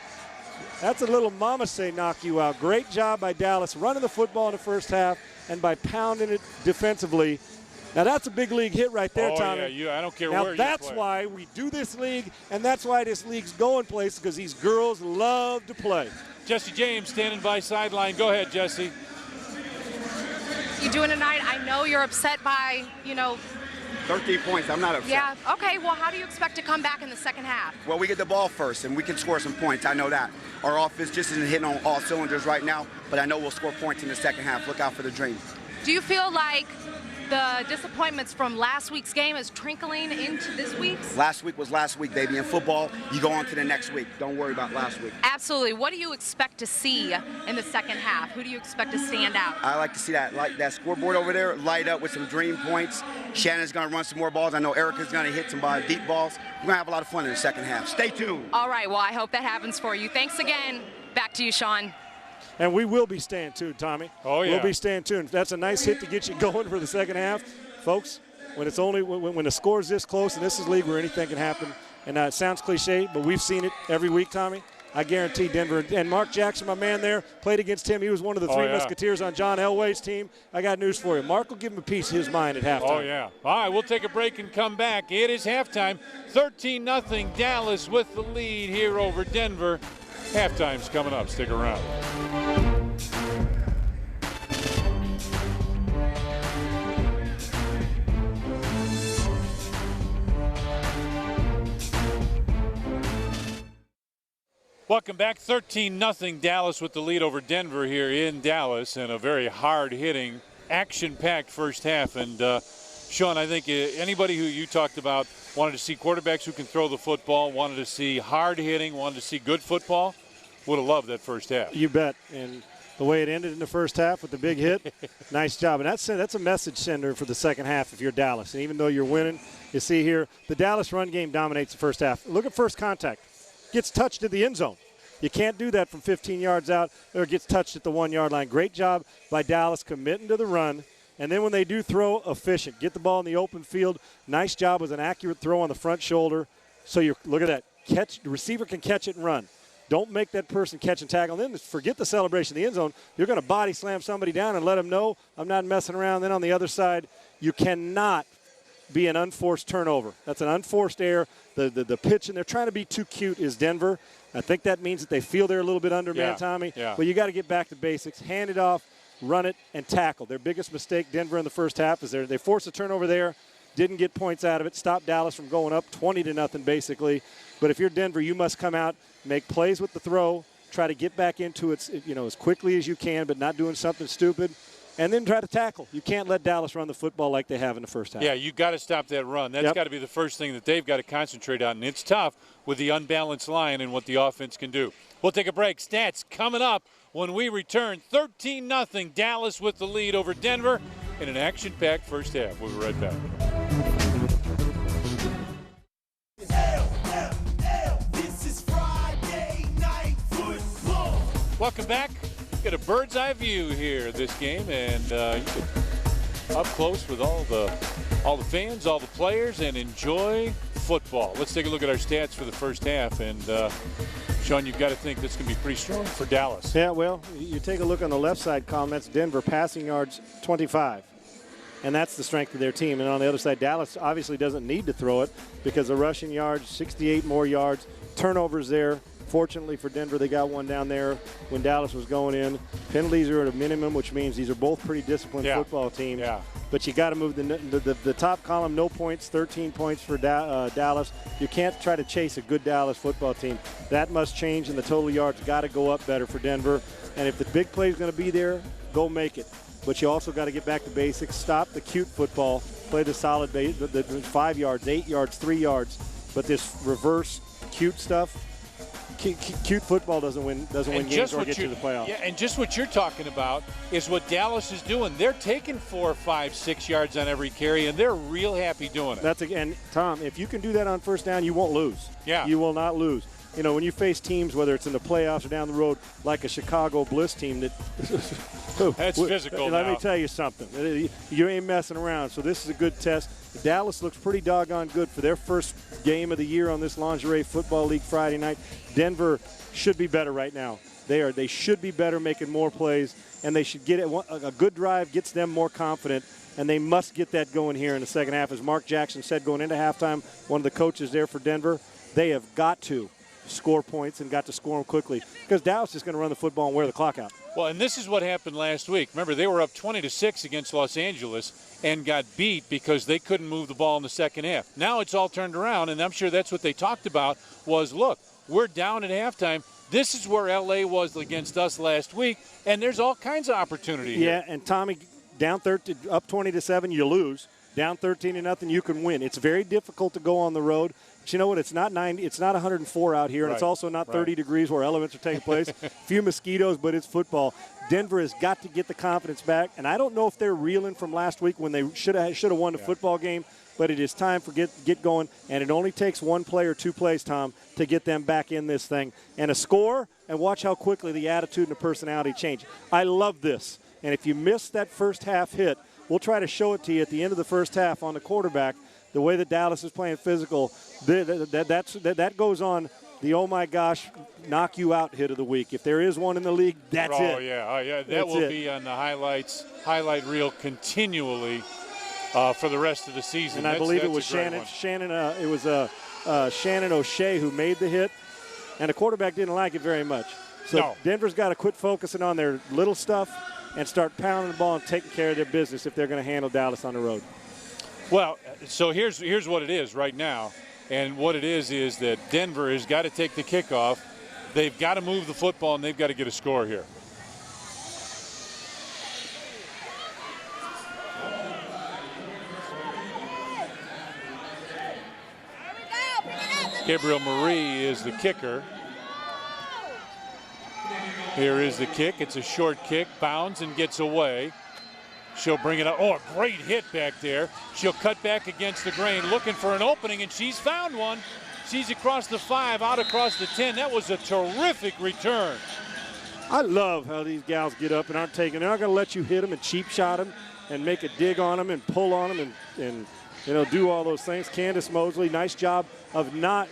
That's a little mama say knock you out. Great job by Dallas running the football in the first half and by pounding it defensively. Now that's a big league hit right there, Tommy. Yeah, I don't care now where you that's play. why we do this league, and that's why this league's going places, because these girls love to play. Jesse James standing by sideline. Go ahead, Jesse. You doing tonight? I know you're upset by, 13 points. I'm not upset. Yeah, okay. Well, how do you expect to come back in the second half? Well, we get the ball first, and we can score some points. I know that. Our offense just isn't hitting on all cylinders right now, but I know we'll score points in the second half. Look out for the dream. Do you feel like the disappointments from last week's game is trickling into this week's? Last week was last week, baby. In football, you go on to the next week. Don't worry about last week. Absolutely. What do you expect to see in the second half? Who do you expect to stand out? I like to see that scoreboard over there light up with some dream points. Shannon's going to run some more balls. I know Erica's going to hit some deep balls. We're going to have a lot of fun in the second half. Stay tuned. All right. Well, I hope that happens for you. Thanks again. Back to you, Sean. And we will be staying tuned, Tommy. Oh, yeah. We'll be staying tuned. That's a nice hit to get you going for the second half. Folks, when the score's this close, and this is league where anything can happen, and it sounds cliche, but we've seen it every week, Tommy. I guarantee Denver, and Mark Jackson, my man there, played against him. He was one of the three Musketeers on John Elway's team. I got news for you. Mark will give him a piece of his mind at halftime. Oh, yeah. All right, we'll take a break and come back. It is halftime. 13-0 Dallas with the lead here over Denver. Halftime's coming up. Stick around. Welcome back. 13-0 Dallas with the lead over Denver here in Dallas, and a very hard-hitting, action-packed first half. And, Sean, I think anybody who you talked about wanted to see quarterbacks who can throw the football, wanted to see hard-hitting, wanted to see good football, would have loved that first half. You bet. And the way it ended in the first half with the big hit, nice job. And that's a message sender for the second half if you're Dallas. And even though you're winning, you see here, the Dallas run game dominates the first half. Look at first contact. Gets touched in the end zone. You can't do that from 15 yards out or gets touched at the 1 yard line. Great job by Dallas committing to the run. And then when they do throw, efficient. Get the ball in the open field. Nice job with an accurate throw on the front shoulder. So you look at that. The receiver can catch it and run. Don't make that person catch and tackle. Then forget the celebration in the end zone. You're going to body slam somebody down and let them know I'm not messing around. Then on the other side, you cannot be an unforced turnover. That's an unforced error. The pitch, and they're trying to be too cute, is Denver. I think that means that they feel they're a little bit undermanned, Tommy. Yeah. But you got to get back to basics. Hand it off, run it, and tackle. Their biggest mistake, Denver, in the first half is they forced a turnover there, didn't get points out of it, stopped Dallas from going up 20-0 basically. But if you're Denver, you must come out, make plays with the throw, try to get back into it, as quickly as you can, but not doing something stupid. And then try to tackle. You can't let Dallas run the football like they have in the first half. Yeah, you got to stop that run. That's got to be the first thing that they've got to concentrate on. And it's tough with the unbalanced line and what the offense can do. We'll take a break. Stats coming up when we return. 13-0 Dallas with the lead over Denver in an action-packed first half. We'll be right back. This is Friday Night Football. Welcome back. Get a bird's eye view here of this game, and you can up close with all the fans, all the players, and enjoy football. Let's take a look at our stats for the first half. And Sean, you've got to think that's going to be pretty strong for Dallas. Yeah, well, you take a look on the left side column. That's Denver, passing yards 25. And that's the strength of their team. And on the other side, Dallas obviously doesn't need to throw it because the rushing yards, 68 more yards, turnovers there. Fortunately for Denver, they got one down there when Dallas was going in. Penalties are at a minimum, which means these are both pretty disciplined football teams. Yeah. But you got to move the top column, no points, 13 points for Dallas. You can't try to chase a good Dallas football team. That must change, and the total yards got to go up better for Denver. And if the big play is going to be there, go make it. But you also got to get back to basics. Stop the cute football. Play the solid base, the 5 yards, 8 yards, 3 yards. But this reverse cute stuff, cute football doesn't win games or get to the playoffs. Yeah, and just what you're talking about is what Dallas is doing. They're taking 4, 5, 6 yards on every carry, and they're real happy doing it. And Tom, if you can do that on first down, you won't lose. Yeah. You will not lose. You know, when you face teams, whether it's in the playoffs or down the road, like a Chicago Bliss team that that's physical. Let me tell you something. You ain't messing around. So this is a good test. Dallas looks pretty doggone good for their first game of the year on this Lingerie Football League Friday night. Denver should be better right now. They should be better, making more plays, and they should get it. A good drive gets them more confident, and they must get that going here in the second half. As Mark Jackson said going into halftime, one of the coaches there for Denver, they have got to score points and got to score them quickly because Dallas is going to run the football and wear the clock out. Well, and this is what happened last week. Remember, they were up 20-6 against Los Angeles and got beat because they couldn't move the ball in the second half. Now it's all turned around, and I'm sure that's what they talked about was, look, we're down at halftime. This is where L.A. was against us last week, and there's all kinds of opportunity here. Yeah, and Tommy, down 13, up 20-7, you lose. Down 13-0, you can win. It's very difficult to go on the road. But you know what? It's not 90. It's not 104 out here, and it's also not 30 degrees where elements are taking place. A few mosquitoes, but it's football. Denver has got to get the confidence back, and I don't know if they're reeling from last week when they should have won the football game. But it is time for get going, and it only takes one play or two plays, Tom, to get them back in this thing. And a score, and watch how quickly the attitude and the personality change. I love this. And if you miss that first half hit, we'll try to show it to you at the end of the first half on the quarterback. The way that Dallas is playing physical, that goes on the oh my gosh, knock you out hit of the week. If there is one in the league, that's it. Oh yeah, that will be on the highlight reel continually for the rest of the season. And I believe it was Shannon. It was Shannon O'Shea who made the hit, and the quarterback didn't like it very much. So Denver's got to quit focusing on their little stuff and start pounding the ball and taking care of their business if they're going to handle Dallas on the road. Well, so here's what it is right now. And what it is that Denver has got to take the kickoff. They've got to move the football, and they've got to get a score here. Gabriel Marie is the kicker. Here is the kick. It's a short kick, bounds and gets away. She'll bring it up. Oh, a great hit back there. She'll cut back against the grain, looking for an opening, and she's found one. She's across the 5, out across the 10. That was a terrific return. I love how these gals get up and aren't taking. They're not going to let you hit them and cheap shot them and make a dig on them and pull on them and do all those things. Candace Mosley, nice job of not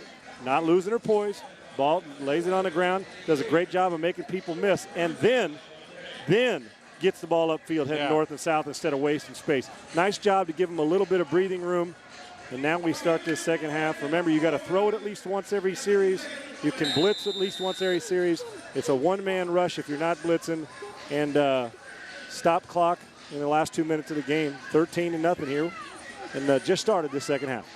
losing her poise. Ball lays it on the ground, does a great job of making people miss, and then gets the ball upfield heading north and south instead of wasting space. Nice job to give them a little bit of breathing room. And now we start this second half. Remember, you got to throw it at least once every series. You can blitz at least once every series. It's a one-man rush if you're not blitzing. And stop clock in the last 2 minutes of the game. 13-0 here. And just started this second half.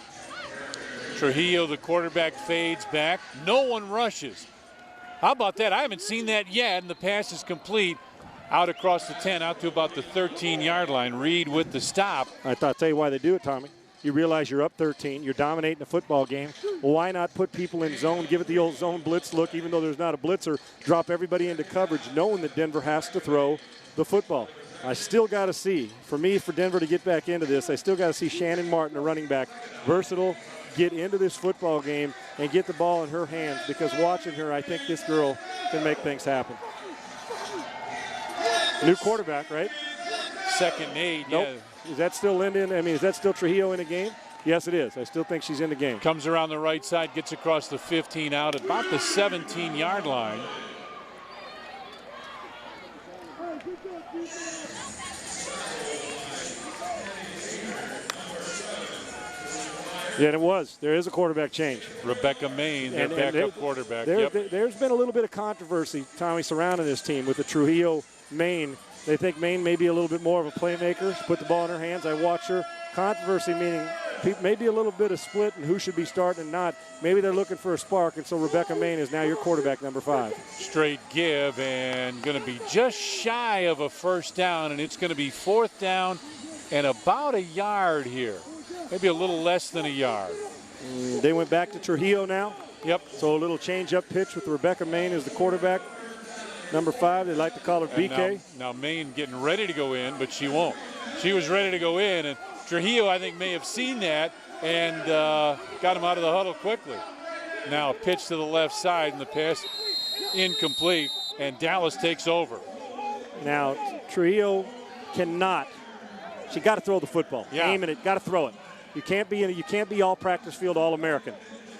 Trujillo, the quarterback, fades back. No one rushes. How about that? I haven't seen that yet, and the pass is complete. Out across the 10, out to about the 13-yard line. Reed with the stop. I'll tell you why they do it, Tommy. You realize you're up 13. You're dominating the football game. Well, why not put people in zone, give it the old zone blitz look, even though there's not a blitzer, drop everybody into coverage, knowing that Denver has to throw the football. I still got to see, for Denver to get back into this, I still got to see Shannon Martin, a running back, versatile, get into this football game and get the ball in her hands, because watching her, I think this girl can make things happen. New quarterback, right? 2nd and 8. Nope. Yeah. Is that still Linda in? I mean, is that still Trujillo in the game? Yes, it is. I still think she's in the game. Comes around the right side, gets across the 15 out at about the 17-yard line. Yeah, it was. There is a quarterback change. Rebecca Main, their backup quarterback. There's been a little bit of controversy, Tommy, surrounding this team with the Trujillo Main. They think Main may be a little bit more of a playmaker. She put the ball in her hands. I watch her. Controversy meaning maybe a little bit of split and who should be starting and not. Maybe they're looking for a spark, and so Rebecca Main is now your quarterback, number 5. Straight give, and going to be just shy of a first down, and it's going to be 4th down and about a yard here. Maybe a little less than a yard. They went back to Trujillo now. Yep. So a little change-up pitch with Rebecca Main as the quarterback. Number 5, they like to call her BK. Now Main getting ready to go in, but she won't. She was ready to go in, and Trujillo, I think, may have seen that and got him out of the huddle quickly. Now a pitch to the left side, and the pass incomplete, and Dallas takes over. Now Trujillo cannot. She got to throw the football. Yeah. Aiming it, got to throw it. You can't be all practice field All-American.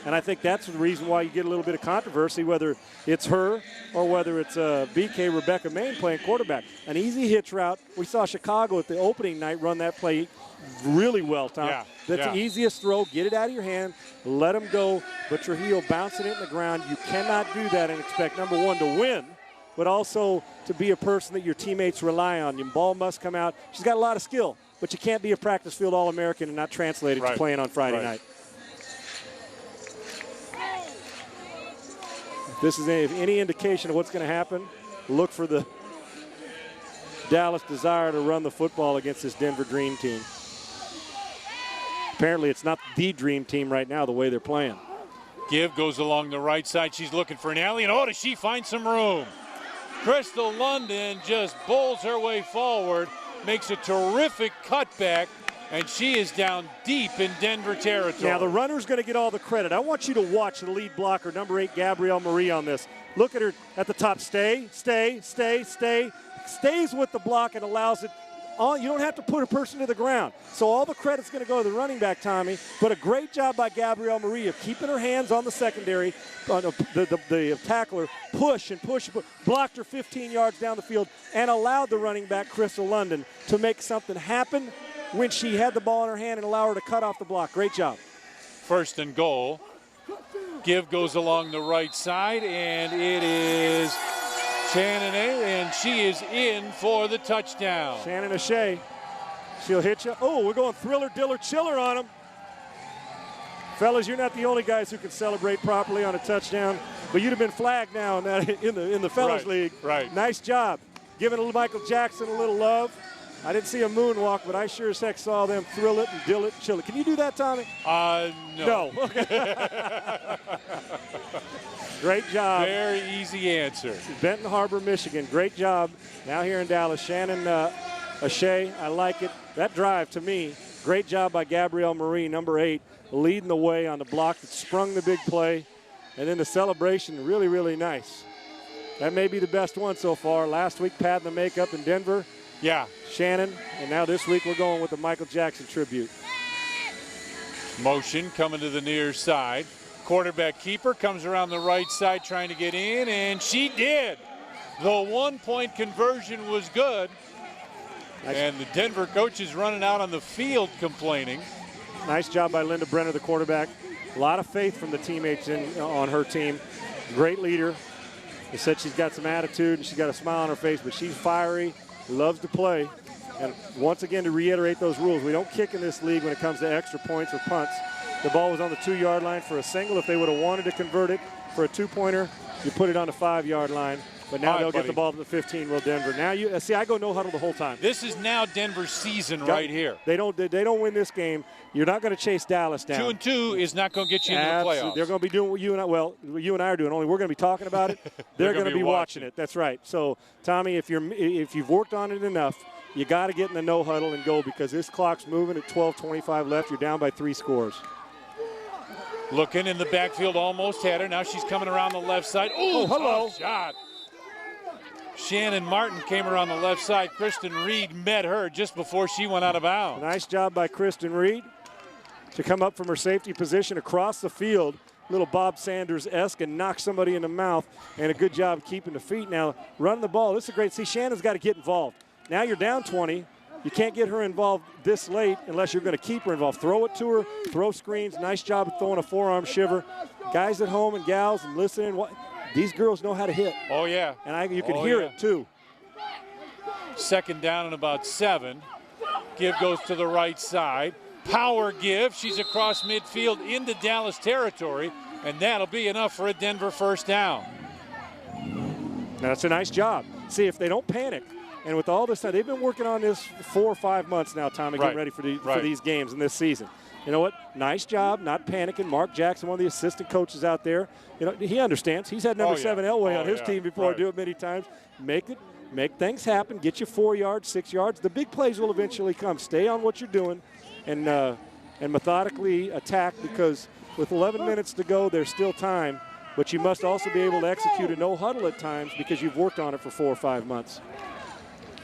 And I think that's the reason why you get a little bit of controversy, whether it's her or whether it's BK Rebecca Main playing quarterback. An easy hitch route. We saw Chicago at the opening night run that play really well, Tom. Yeah, That's the easiest throw. Get it out of your hand. Let them go. But Trujillo bouncing it in the ground. You cannot do that and expect, number 1, to win, but also to be a person that your teammates rely on. Your ball must come out. She's got a lot of skill, but you can't be a practice field All-American and not translate it to playing on Friday night. If this is any indication of what's going to happen, look for the Dallas desire to run the football against this Denver Dream team. Apparently it's not the Dream team right now the way they're playing. Give goes along the right side. She's looking for an alley, and does she find some room? Crystal London just bowls her way forward, makes a terrific cutback, and she is down deep in Denver territory. Now, the runner's going to get all the credit. I want you to watch the lead blocker, number 8, Gabrielle Marie, on this. Look at her at the top. Stay. Stays with the block and allows it on. You don't have to put a person to the ground. So all the credit's going to go to the running back, Tommy. But a great job by Gabrielle Marie of keeping her hands on the secondary, on the tackler, push, blocked her 15 yards down the field, and allowed the running back, Crystal London, to make something happen when she had the ball in her hand and allow her to cut off the block. Great job. 1st and goal. Give goes along the right side, and it is Shannon A., and she is in for the touchdown. Shannon O'Shea. She'll hit you. Oh, we're going thriller, diller, chiller on them. Fellas, you're not the only guys who can celebrate properly on a touchdown, but you'd have been flagged now in the Fellas League. Right. Nice job. Giving Michael Jackson a little love. I didn't see a moonwalk, but I sure as heck saw them thrill it and dill it and chill it. Can you do that, Tommy? No. Great job. Very easy answer. Benton Harbor, Michigan. Great job. Now here in Dallas. Shannon O'Shea, I like it. That drive, to me, great job by Gabrielle Marie, number 8, leading the way on the block that sprung the big play. And then the celebration, really, really nice. That may be the best one so far. Last week, Pat in the makeup in Denver. Yeah. Shannon, and now this week we're going with the Michael Jackson tribute. Motion coming to the near side. Quarterback keeper comes around the right side trying to get in, and she did. The 1-point conversion was good. Nice. And the Denver coach is running out on the field complaining. Nice job by Linda Brenner, the quarterback. A lot of faith from the teammates on her team. Great leader. They said she's got some attitude and she's got a smile on her face, but she's fiery, loves to play. And once again, to reiterate those rules, we don't kick in this league when it comes to extra points or punts. The ball was on the 2-yard line for a single. If they would have wanted to convert it for a 2-pointer, you put it on the 5-yard line. But now they'll get the ball to the 15, will Denver. Now you see, I go no huddle the whole time. This is now Denver's season right here. They don't win this game. You're not going to chase Dallas down. 2-2 is not going to get you into the playoffs. They're going to be doing what you and I are doing. Only we're going to be talking about it. They're going to be watching it. That's right. So, Tommy, if you've worked on it enough, you got to get in the no huddle and go, because this clock's moving at 12:25 left. You're down by 3 scores. Looking in the backfield, almost had her. Now she's coming around the left side. Oh, hello. Shot. Shannon Martin came around the left side. Kristen Reed met her just before she went out of bounds. Nice job by Kristen Reed to come up from her safety position across the field, little Bob Sanders-esque, and knock somebody in the mouth, and a good job keeping the feet. Now, running the ball, this is a great. See, Shannon's got to get involved. Now you're down 20. You can't get her involved this late unless you're going to keep her involved. Throw it to her, throw screens. Nice job of throwing a forearm shiver. Guys at home and gals and listening, these girls know how to hit. Oh, yeah. And you can hear it, too. Second down and about 7. Give goes to the right side. Power give. She's across midfield into Dallas territory, and that'll be enough for a Denver first down. Now, that's a nice job. See, if they don't panic, and with all this time, they've been working on this 4 or 5 months now, Tommy, getting ready for these games in this season. You know what? Nice job, not panicking. Mark Jackson, one of the assistant coaches out there, you know, he understands. He's had number 7 Elway on his team before, do it many times. Make things happen. Get you 4 yards, 6 yards. The big plays will eventually come. Stay on what you're doing and methodically attack, because with 11 minutes to go, there's still time. But you must also be able to execute a no huddle at times because you've worked on it for 4 or 5 months.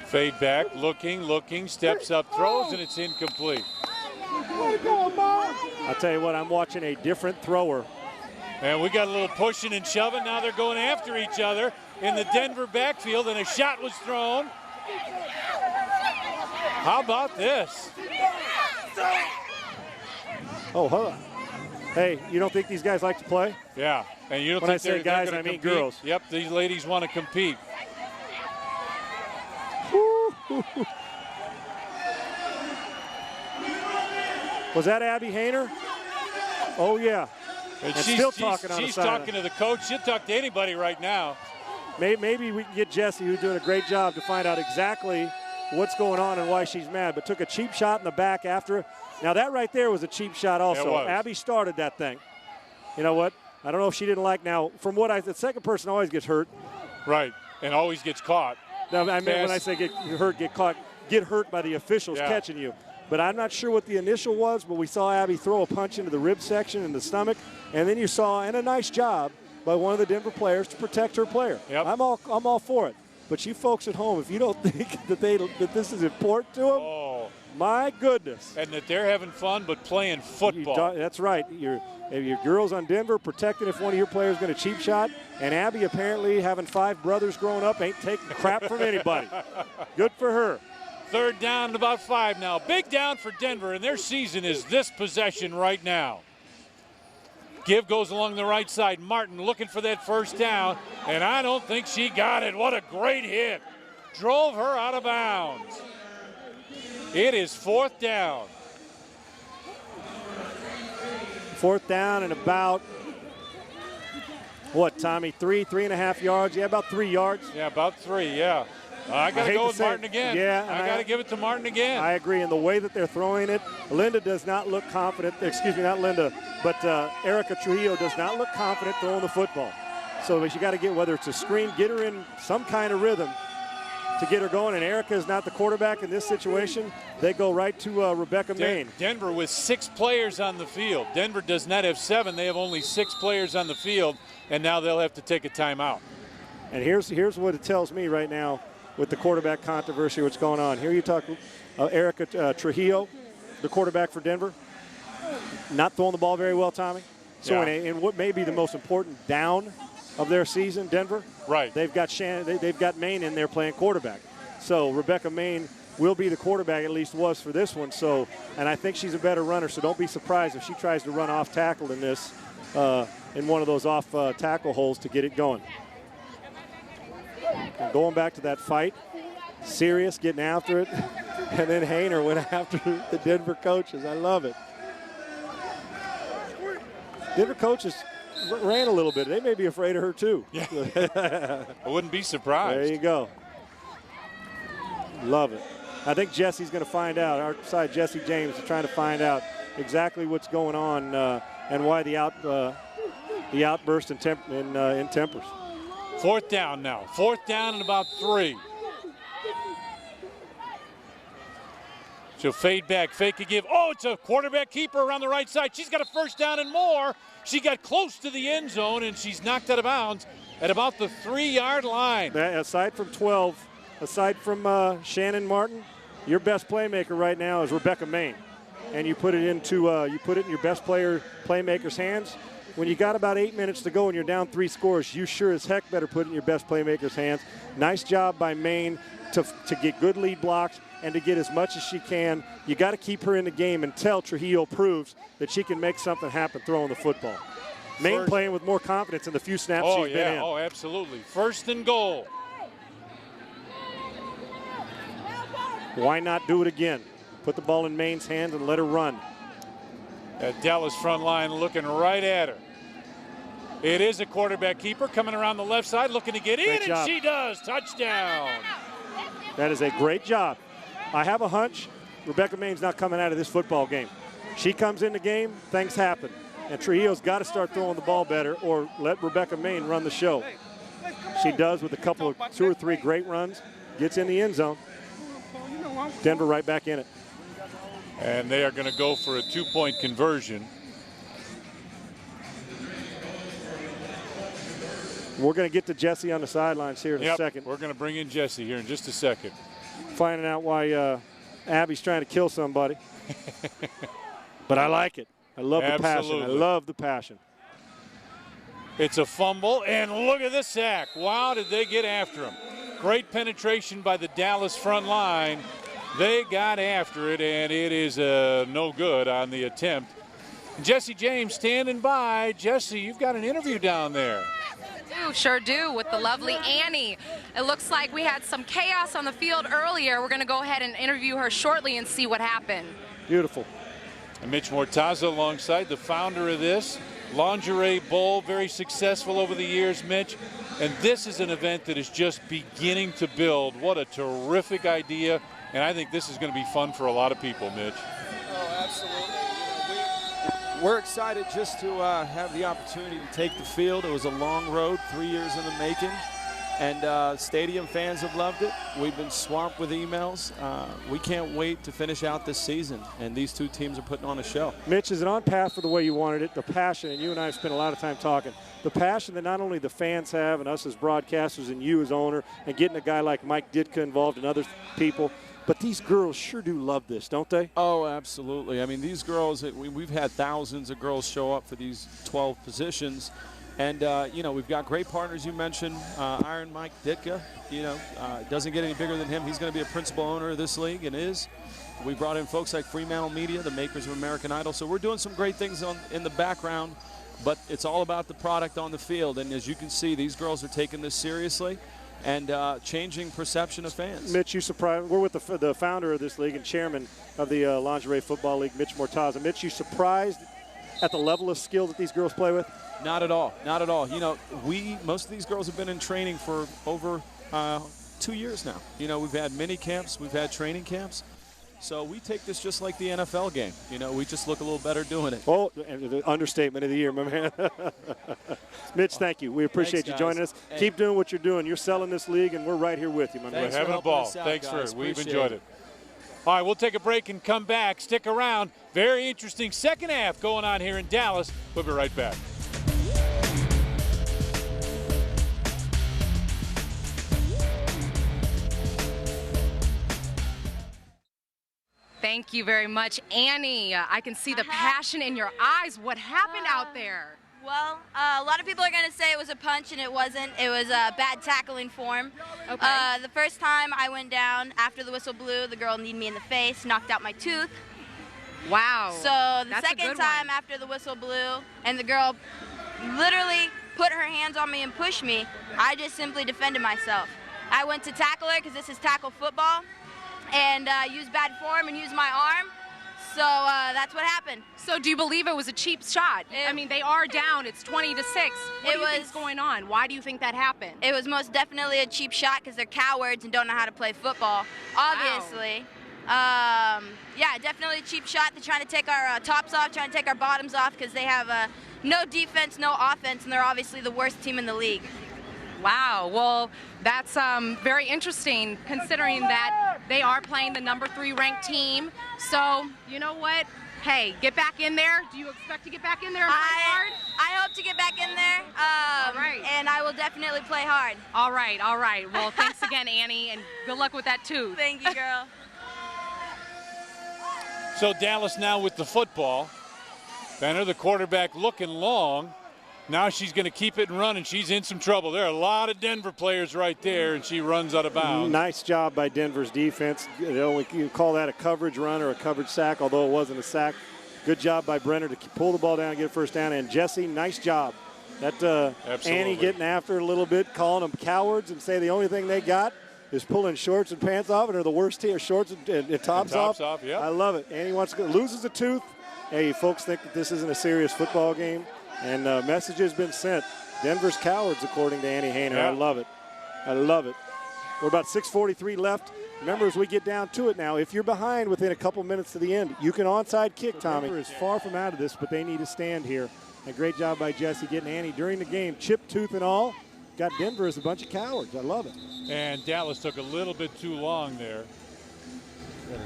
Fade back, looking, steps up, throws, and it's incomplete. I'll tell you what, I'm watching a different thrower. And we got a little pushing and shoving. Now they're going after each other in the Denver backfield, and a shot was thrown. How about this? Oh, hold on. Hey, you don't think these guys like to play? Yeah, and you don't when think I say guys, I mean girls. Yep, these ladies want to compete. Was that Abby Hayner? Oh, yeah. And she's still talking on the She's sideline. talking to the coach. She'll talk to anybody right now. Maybe we can get Jessie, who's doing a great job, to find out exactly what's going on and why she's mad, but took a cheap shot in the back after. Now, that right there was a cheap shot also. It was. Abby started that thing. You know what? I don't know if she didn't like. Now, from what the second person always gets hurt. Right, and always gets caught. Now, I mean, when I say get hurt, get caught, get hurt by the officials catching you. But I'm not sure what the initial was, but we saw Abby throw a punch into the rib section in the stomach, and then you saw, and a nice job by one of the Denver players to protect her player. Yep. I'm all for it. But you folks at home, if you don't think that this is important to them, my goodness. And that they're having fun but playing football. That's right. Your girls on Denver protecting if one of your players is going to cheap shot, and Abby apparently having 5 brothers growing up ain't taking crap from anybody. Good for her. Third down and about 5 now. Big down for Denver, and their season is this possession right now. Give goes along the right side. Martin looking for that first down, and I don't think she got it. What a great hit. Drove her out of bounds. It is 4th down. 4th down and about, what, Tommy, 3.5 yards? Yeah, about 3 yards. Yeah, about 3, yeah. I got to go with Martin again. Yeah, I got to give it to Martin again. I agree. And the way that they're throwing it, Linda does not look confident. Excuse me, not Linda, but Erica Trujillo does not look confident throwing the football. So you got to get, whether it's a screen, get her in some kind of rhythm to get her going. And Erica is not the quarterback in this situation. They go right to Rebecca Main. Denver with 6 players on the field. Denver does not have 7. They have only 6 players on the field, and now they'll have to take a timeout. And here's what it tells me right now with the quarterback controversy, what's going on. Here you talk Erica Trujillo, the quarterback for Denver, not throwing the ball very well, Tommy. So in what may be the most important down of their season, Denver, right? They've got Main in there playing quarterback. So Rebecca Main will be the quarterback, at least was for this one. So, and I think she's a better runner, so don't be surprised if she tries to run off tackle in this, in one of those off tackle holes to get it going. And going back to that fight, Serious getting after it, and then Hayner went after the Denver coaches. I love it. Denver coaches ran a little bit. They may be afraid of her too. Yeah. I wouldn't be surprised. There you go. Love it. I think Jesse's going to find out. Our side, Jesse James, is trying to find out exactly what's going on and why the outburst in tempers. 4th down now. 4th down and about 3. She'll fade back, fake a give. Oh, it's a quarterback keeper around the right side. She's got a first down and more. She got close to the end zone, and she's knocked out of bounds at about the 3-yard line. Aside from 12, aside from Shannon Martin, your best playmaker right now is Rebecca Main, and you put it in your best playmaker's hands. When you got about 8 minutes to go and you're down 3 scores, you sure as heck better put it in your best playmaker's hands. Nice job by Main to get good lead blocks and to get as much as she can. You got to keep her in the game until Trujillo proves that she can make something happen throwing the football. Main playing with more confidence in the few snaps she's been in. Oh, absolutely. 1st and goal. Why not do it again? Put the ball in Main's hands and let her run. That Dallas front line looking right at her. It is a quarterback keeper coming around the left side looking to get in, and she does. Touchdown. That is a great job. I have a hunch Rebecca Main's not coming out of this football game. She comes in the game, things happen. And Trujillo's got to start throwing the ball better or let Rebecca Main run the show. She does with a couple of 2 or 3 great runs, gets in the end zone. Denver right back in it. And they are going to go for a 2-point conversion. We're going to get to Jesse on the sidelines here in a second. We're going to bring in Jesse here in just a second. Finding out why Abby's trying to kill somebody. But I like it. I love the passion. I love the passion. It's a fumble, and look at the sack. Wow, did they get after him. Great penetration by the Dallas front line. They got after it, and it is no good on the attempt. Jesse James standing by. Jesse, you've got an interview down there. Sure do, with the lovely Annie. It looks like we had some chaos on the field earlier. We're going to go ahead and interview her shortly and see what happened. Beautiful. And Mitch Mortaza alongside the founder of this. Lingerie Bowl, very successful over the years, Mitch. And this is an event that is just beginning to build. What a terrific idea. And I think this is going to be fun for a lot of people, Mitch. Oh, absolutely. We're excited just to have the opportunity to take the field. It was a long road, 3 years in the making. And stadium fans have loved it. We've been swamped with emails. We can't wait to finish out this season. And these 2 teams are putting on a show. Mitch, is it on path for the way you wanted it? The passion, and you and I have spent a lot of time talking. The passion that not only the fans have and us as broadcasters and you as owner and getting a guy like Mike Ditka involved and other people. But these girls sure do love this, don't they? Oh, absolutely. I mean, these girls, we've had thousands of girls show up for these 12 positions. And, we've got great partners. You mentioned Iron Mike Ditka. Doesn't get any bigger than him. He's going to be a principal owner of this league and is. We brought in folks like Fremantle Media, the makers of American Idol. So we're doing some great things in the background. But it's all about the product on the field. And as you can see, these girls are taking this seriously and changing perception of fans. Mitch, you surprised? We're with the founder of this league and chairman of the Lingerie Football League, Mitch Mortaza. Mitch, you surprised at the level of skill that these girls play with? Not at all. Not at all. Most of these girls have been in training for over 2 years now. We've had mini camps, we've had training camps. So we take this just like the NFL game. We just look a little better doing it. Oh, the understatement of the year, my man. Mitch, thank you. We appreciate you joining us. Hey. Keep doing what you're doing. You're selling this league, and we're right here with you, my man. We're having a ball. Thanks for it. We've enjoyed it. All right, we'll take a break and come back. Stick around. Very interesting second half going on here in Dallas. We'll be right back. Thank you very much, Annie. I can see the passion in your eyes. What happened out there? Well, a lot of people are going to say it was a punch, and it wasn't. It was a bad tackling form. Okay. The first time I went down, after the whistle blew, the girl kneed me in the face, knocked out my tooth. Wow. So the second time after the whistle blew, and the girl literally put her hands on me and pushed me, I just simply defended myself. I went to tackle her because this is tackle football, and used bad form and used my arm. So that's what happened. So do you believe it was a cheap shot? I mean, they are down. It's 20-6. What do you think's going on? Why do you think that happened? It was most definitely a cheap shot because they're cowards and don't know how to play football, obviously. Wow. Yeah, definitely a cheap shot. They're trying to take our tops off, trying to take our bottoms off because they have no defense, no offense, and they're obviously the worst team in the league. Wow, well, that's very interesting considering that they are playing the number 3 ranked team. So, you know what? Hey, get back in there. Do you expect to get back in there and play hard? I hope to get back in there, All right. and I will definitely play hard. All right, all right. Well, thanks again, Annie, and good luck with that, too. Thank you, girl. So Dallas now with the football. Benner, the quarterback, looking long. Now she's going to keep it and run, and she's in some trouble. There are a lot of Denver players right there, and she runs out of bounds. Nice job by Denver's defense. You call that a coverage run or a coverage sack, although it wasn't a sack. Good job by Brenner to pull the ball down and get a first down. And Jesse, nice job. That Annie getting after it a little bit, calling them cowards and say the only thing they got is pulling shorts and pants off, and are the worst team, shorts and tops off. Yep. I love it. Annie loses a tooth. Hey, folks think that this isn't a serious football game. And message has been sent. Denver's cowards, according to Annie Hayner. Yeah. I love it. I love it. We're about 6:43 left. Remember, as we get down to it now, if you're behind within a couple minutes to the end, you can onside kick, Tommy. Denver is far from out of this, but they need to stand here. A great job by Jesse getting Annie during the game, chipped tooth and all. Got Denver as a bunch of cowards. I love it. And Dallas took a little bit too long there.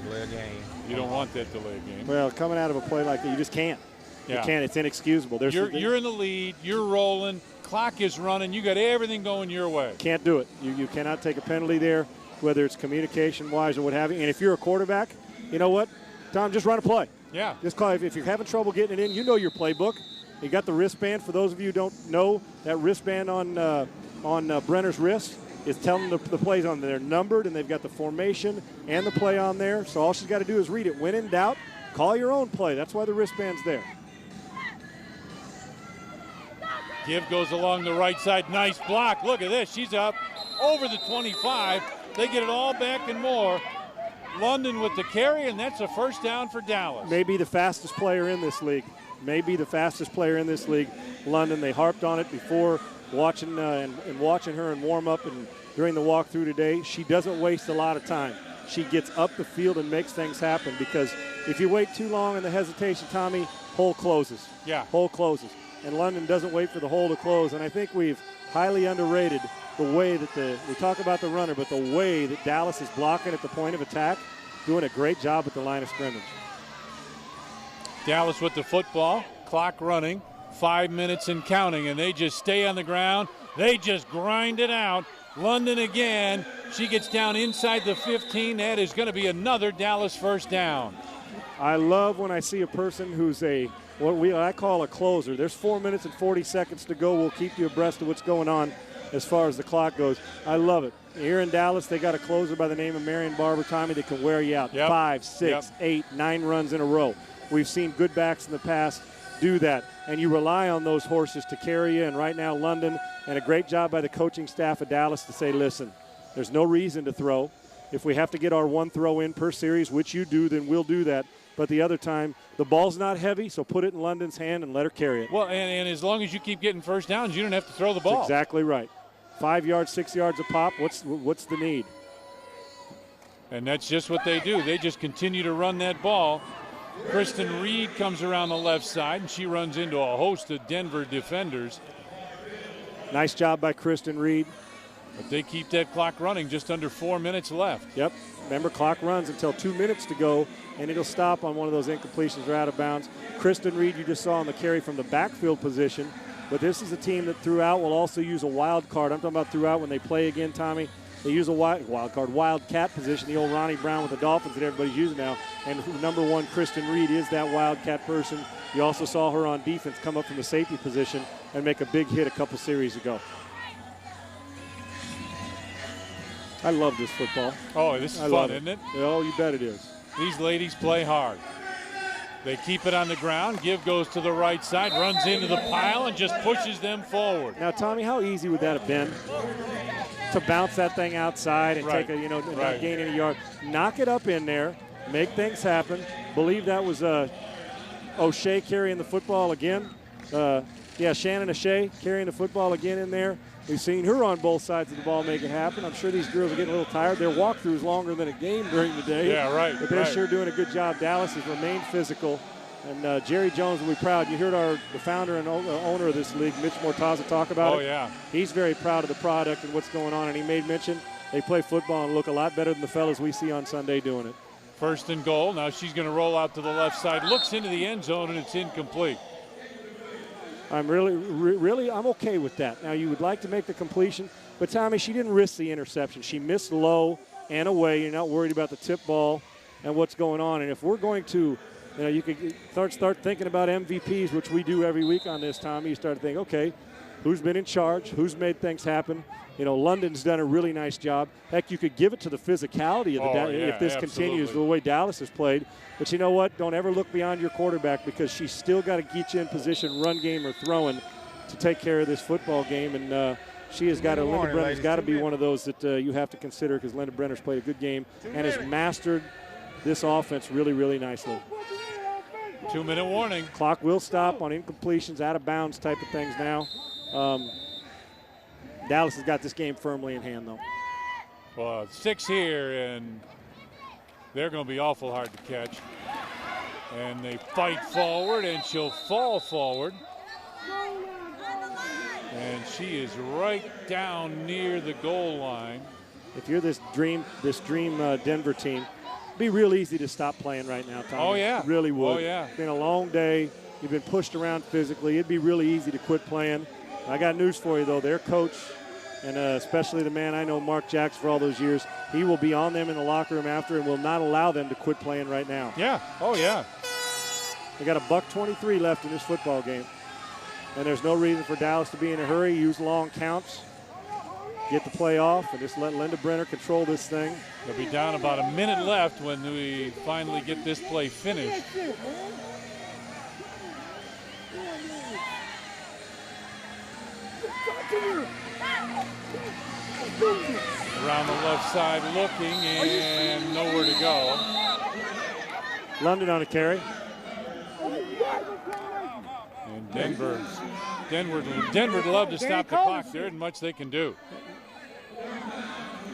Delay a game. You don't want that delayed game. Well, coming out of a play like that, you just can't. Yeah. You can't. It's inexcusable. You're in the lead. You're rolling. Clock is running. You got everything going your way. Can't do it. You cannot take a penalty there, whether it's communication-wise or what have you. And if you're a quarterback, you know what, Tom, just run a play. Yeah. Just call. If you're having trouble getting it in, you know your playbook. You got the wristband. For those of you who don't know, that wristband on Brenner's wrist is telling the plays on there. They're numbered, and they've got the formation and the play on there. So all she's got to do is read it. When in doubt, call your own play. That's why the wristband's there. Give goes along the right side. Nice block. Look at this. She's up over the 25. They get it all back and more. London with the carry, and that's a first down for Dallas. Maybe the fastest player in this league. Maybe the fastest player in this league. London, they harped on it before watching and watching her in warm-up and during the walkthrough today. She doesn't waste a lot of time. She gets up the field and makes things happen, because if you wait too long in the hesitation, Tommy, hole closes. Yeah. Hole closes. And London doesn't wait for the hole to close. And I think we've highly underrated the way that we talk about the runner, but the way that Dallas is blocking at the point of attack, doing a great job at the line of scrimmage. Dallas with the football, clock running, 5 minutes and counting, and they just stay on the ground. They just grind it out. London again. She gets down inside the 15. That is going to be another Dallas first down. I love when I see a person who's what I call a closer. There's 4 minutes and 40 seconds to go. We'll keep you abreast of what's going on as far as the clock goes. I love it. Here in Dallas, they got a closer by the name of Marion Barber, Tommy, that can wear you out. Yep. 5, 6, 8, 9 runs in a row. We've seen good backs in the past do that, and you rely on those horses to carry you. And right now, London, and a great job by the coaching staff of Dallas to say, listen, there's no reason to throw. If we have to get our one throw in per series, which you do, then we'll do that. But the other time, the ball's not heavy, so put it in London's hand and let her carry it. Well, and as long as you keep getting first downs, you don't have to throw the ball. That's exactly right. 5 yards, 6 yards a pop, what's the need? And that's just what they do. They just continue to run that ball. Kristen Reed comes around the left side, and she runs into a host of Denver defenders. Nice job by Kristen Reed. But they keep that clock running, just under 4 minutes left. Yep. Remember, clock runs until 2 minutes to go, and it'll stop on one of those incompletions or out of bounds. Kristen Reed, you just saw on the carry from the backfield position, but this is a team that throughout will also use a wild card. I'm talking about throughout when they play again, Tommy. They use a wildcat position, the old Ronnie Brown with the Dolphins that everybody's using now. And number one, Kristen Reed, is that wildcat person. You also saw her on defense come up from the safety position and make a big hit a couple series ago. I love this football. Oh, this is fun, isn't it? Oh, you bet it is. These ladies play hard. They keep it on the ground. Give goes to the right side, runs into the pile, and just pushes them forward. Now, Tommy, how easy would that have been to bounce that thing outside and take not gain any yard? Knock it up in there, make things happen. Believe that was O'Shea carrying the football again. Shannon O'Shea carrying the football again in there. We've seen her on both sides of the ball make it happen. I'm sure these girls are getting a little tired. Their walkthrough is longer than a game during the day. Yeah, right. But they're sure doing a good job. Dallas has remained physical. And Jerry Jones will be proud. You heard the founder and owner of this league, Mitch Mortaza, talk about it. Oh, yeah. He's very proud of the product and what's going on, and he made mention they play football and look a lot better than the fellas we see on Sunday doing it. First and goal. Now she's going to roll out to the left side. Looks into the end zone, and it's incomplete. I'm really, I'm okay with that. Now, you would like to make the completion, but, Tommy, she didn't risk the interception. She missed low and away. You're not worried about the tip ball and what's going on. And if we're going to, you could start thinking about MVPs, which we do every week on this, Tommy. You start to think, okay, who's been in charge? Who's made things happen? London's done a really nice job. Heck, you could give it to the physicality of if this continues the way Dallas has played. But you know what? Don't ever look beyond your quarterback, because she's still got to get you in position, run game or throwing, to take care of this football game. And she has got to, Linda Brenner's got to be one of those that you have to consider, because Linda Brenner's played a good game and has mastered this offense really, really nicely. 2-minute warning. Clock will stop on incompletions, out of bounds type of things now. Dallas has got this game firmly in hand, though. Well, 6 here, and they're going to be awful hard to catch. And they fight forward, and she'll fall forward. And she is right down near the goal line. If you're this dream Denver team, it'd be real easy to stop playing right now, Tommy. Oh, yeah. It really would. Oh, yeah. It's been a long day. You've been pushed around physically. It'd be really easy to quit playing. I got news for you, though. Their coach, and especially the man I know, Mark Jackson, for all those years, he will be on them in the locker room after and will not allow them to quit playing right now. Yeah. Oh, yeah. They got $1:23 left in this football game. And there's no reason for Dallas to be in a hurry. Use long counts. Get the play off and just let Linda Brenner control this thing. They'll be down about a minute left when we finally get this play finished. Around the left side looking, and nowhere to go. London on a carry. And Denver'd love to stop the clock. There isn't much they can do.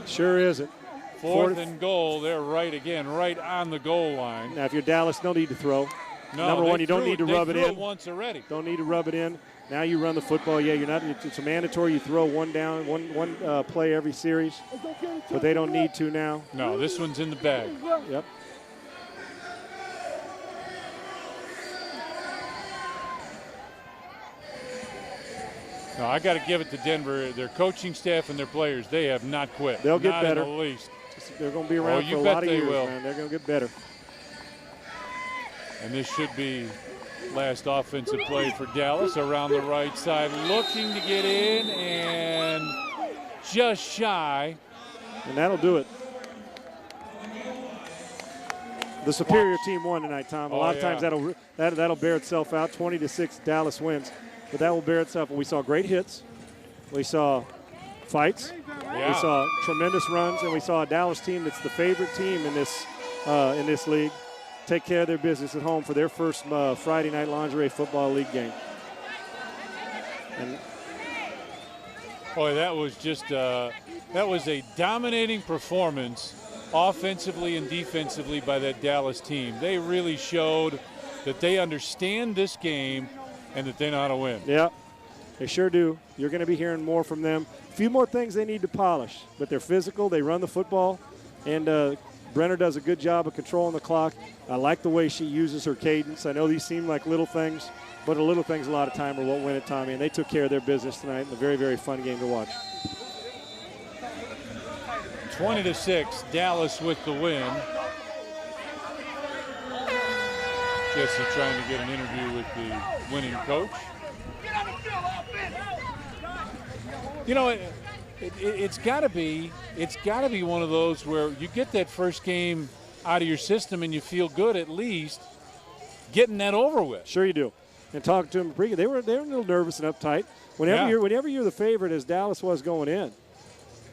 Sure isn't. Fourth and goal. They're right on the goal line. Now, if you're Dallas, no need to throw. No, Number one, you don't need to rub it in. Once already. Don't need to rub it in. Now you run the football. Yeah, you're not. It's a mandatory. You throw one down, one play every series, but they don't need to now. No, this one's in the bag. Yep. No, I got to give it to Denver. Their coaching staff and their players, they have not quit. They'll get better. Not in the least. They're going to be around for a lot of years, man. They're going to get better. And this should be last offensive play for Dallas. Around the right side, looking to get in, and just shy. And that'll do it. The superior team won tonight, Tom. A lot of times that'll bear itself out. 20-6, Dallas wins. But that will bear itself. We saw great hits. We saw fights. Yeah. We saw tremendous runs, and we saw a Dallas team that's the favorite team in this league take care of their business at home for their first Friday night lingerie football league game. And boy, that was just that was a dominating performance, offensively and defensively, by that Dallas team. They really showed that they understand this game and that they know how to win. Yeah, they sure do. You're going to be hearing more from them. A few more things they need to polish, but they're physical. They run the football, and Brenner does a good job of controlling the clock. I like the way she uses her cadence. I know these seem like little things, but the little things a lot of time are what win it, Tommy, and they took care of their business tonight in a very, very fun game to watch. 20-6, Dallas with the win. Jesse trying to get an interview with the winning coach. You know, it's got to be one of those where you get that first game out of your system and you feel good at least getting that over with. Sure you do. And talking to them pre-game, they were a little nervous and uptight. Whenever you're the favorite, as Dallas was going in,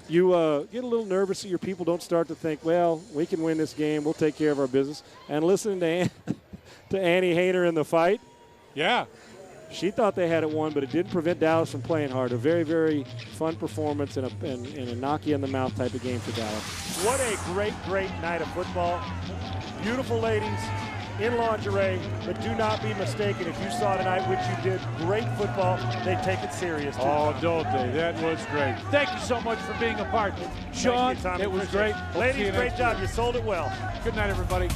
you get a little nervous so your people don't start to think, well, we can win this game, we'll take care of our business. And listening to Annie Hayner in the fight, yeah, she thought they had it won, but it didn't prevent Dallas from playing hard. A very, very fun performance and a knock-you-in-the-mouth type of game for Dallas. What a great, great night of football. Beautiful ladies, in lingerie, but do not be mistaken. If you saw tonight, which you did, great football, they take it serious. Too. Oh, don't they? That was great. Thank you so much for being a part. Sean, it was great. Ladies, great job. You sold it well. Good night, everybody.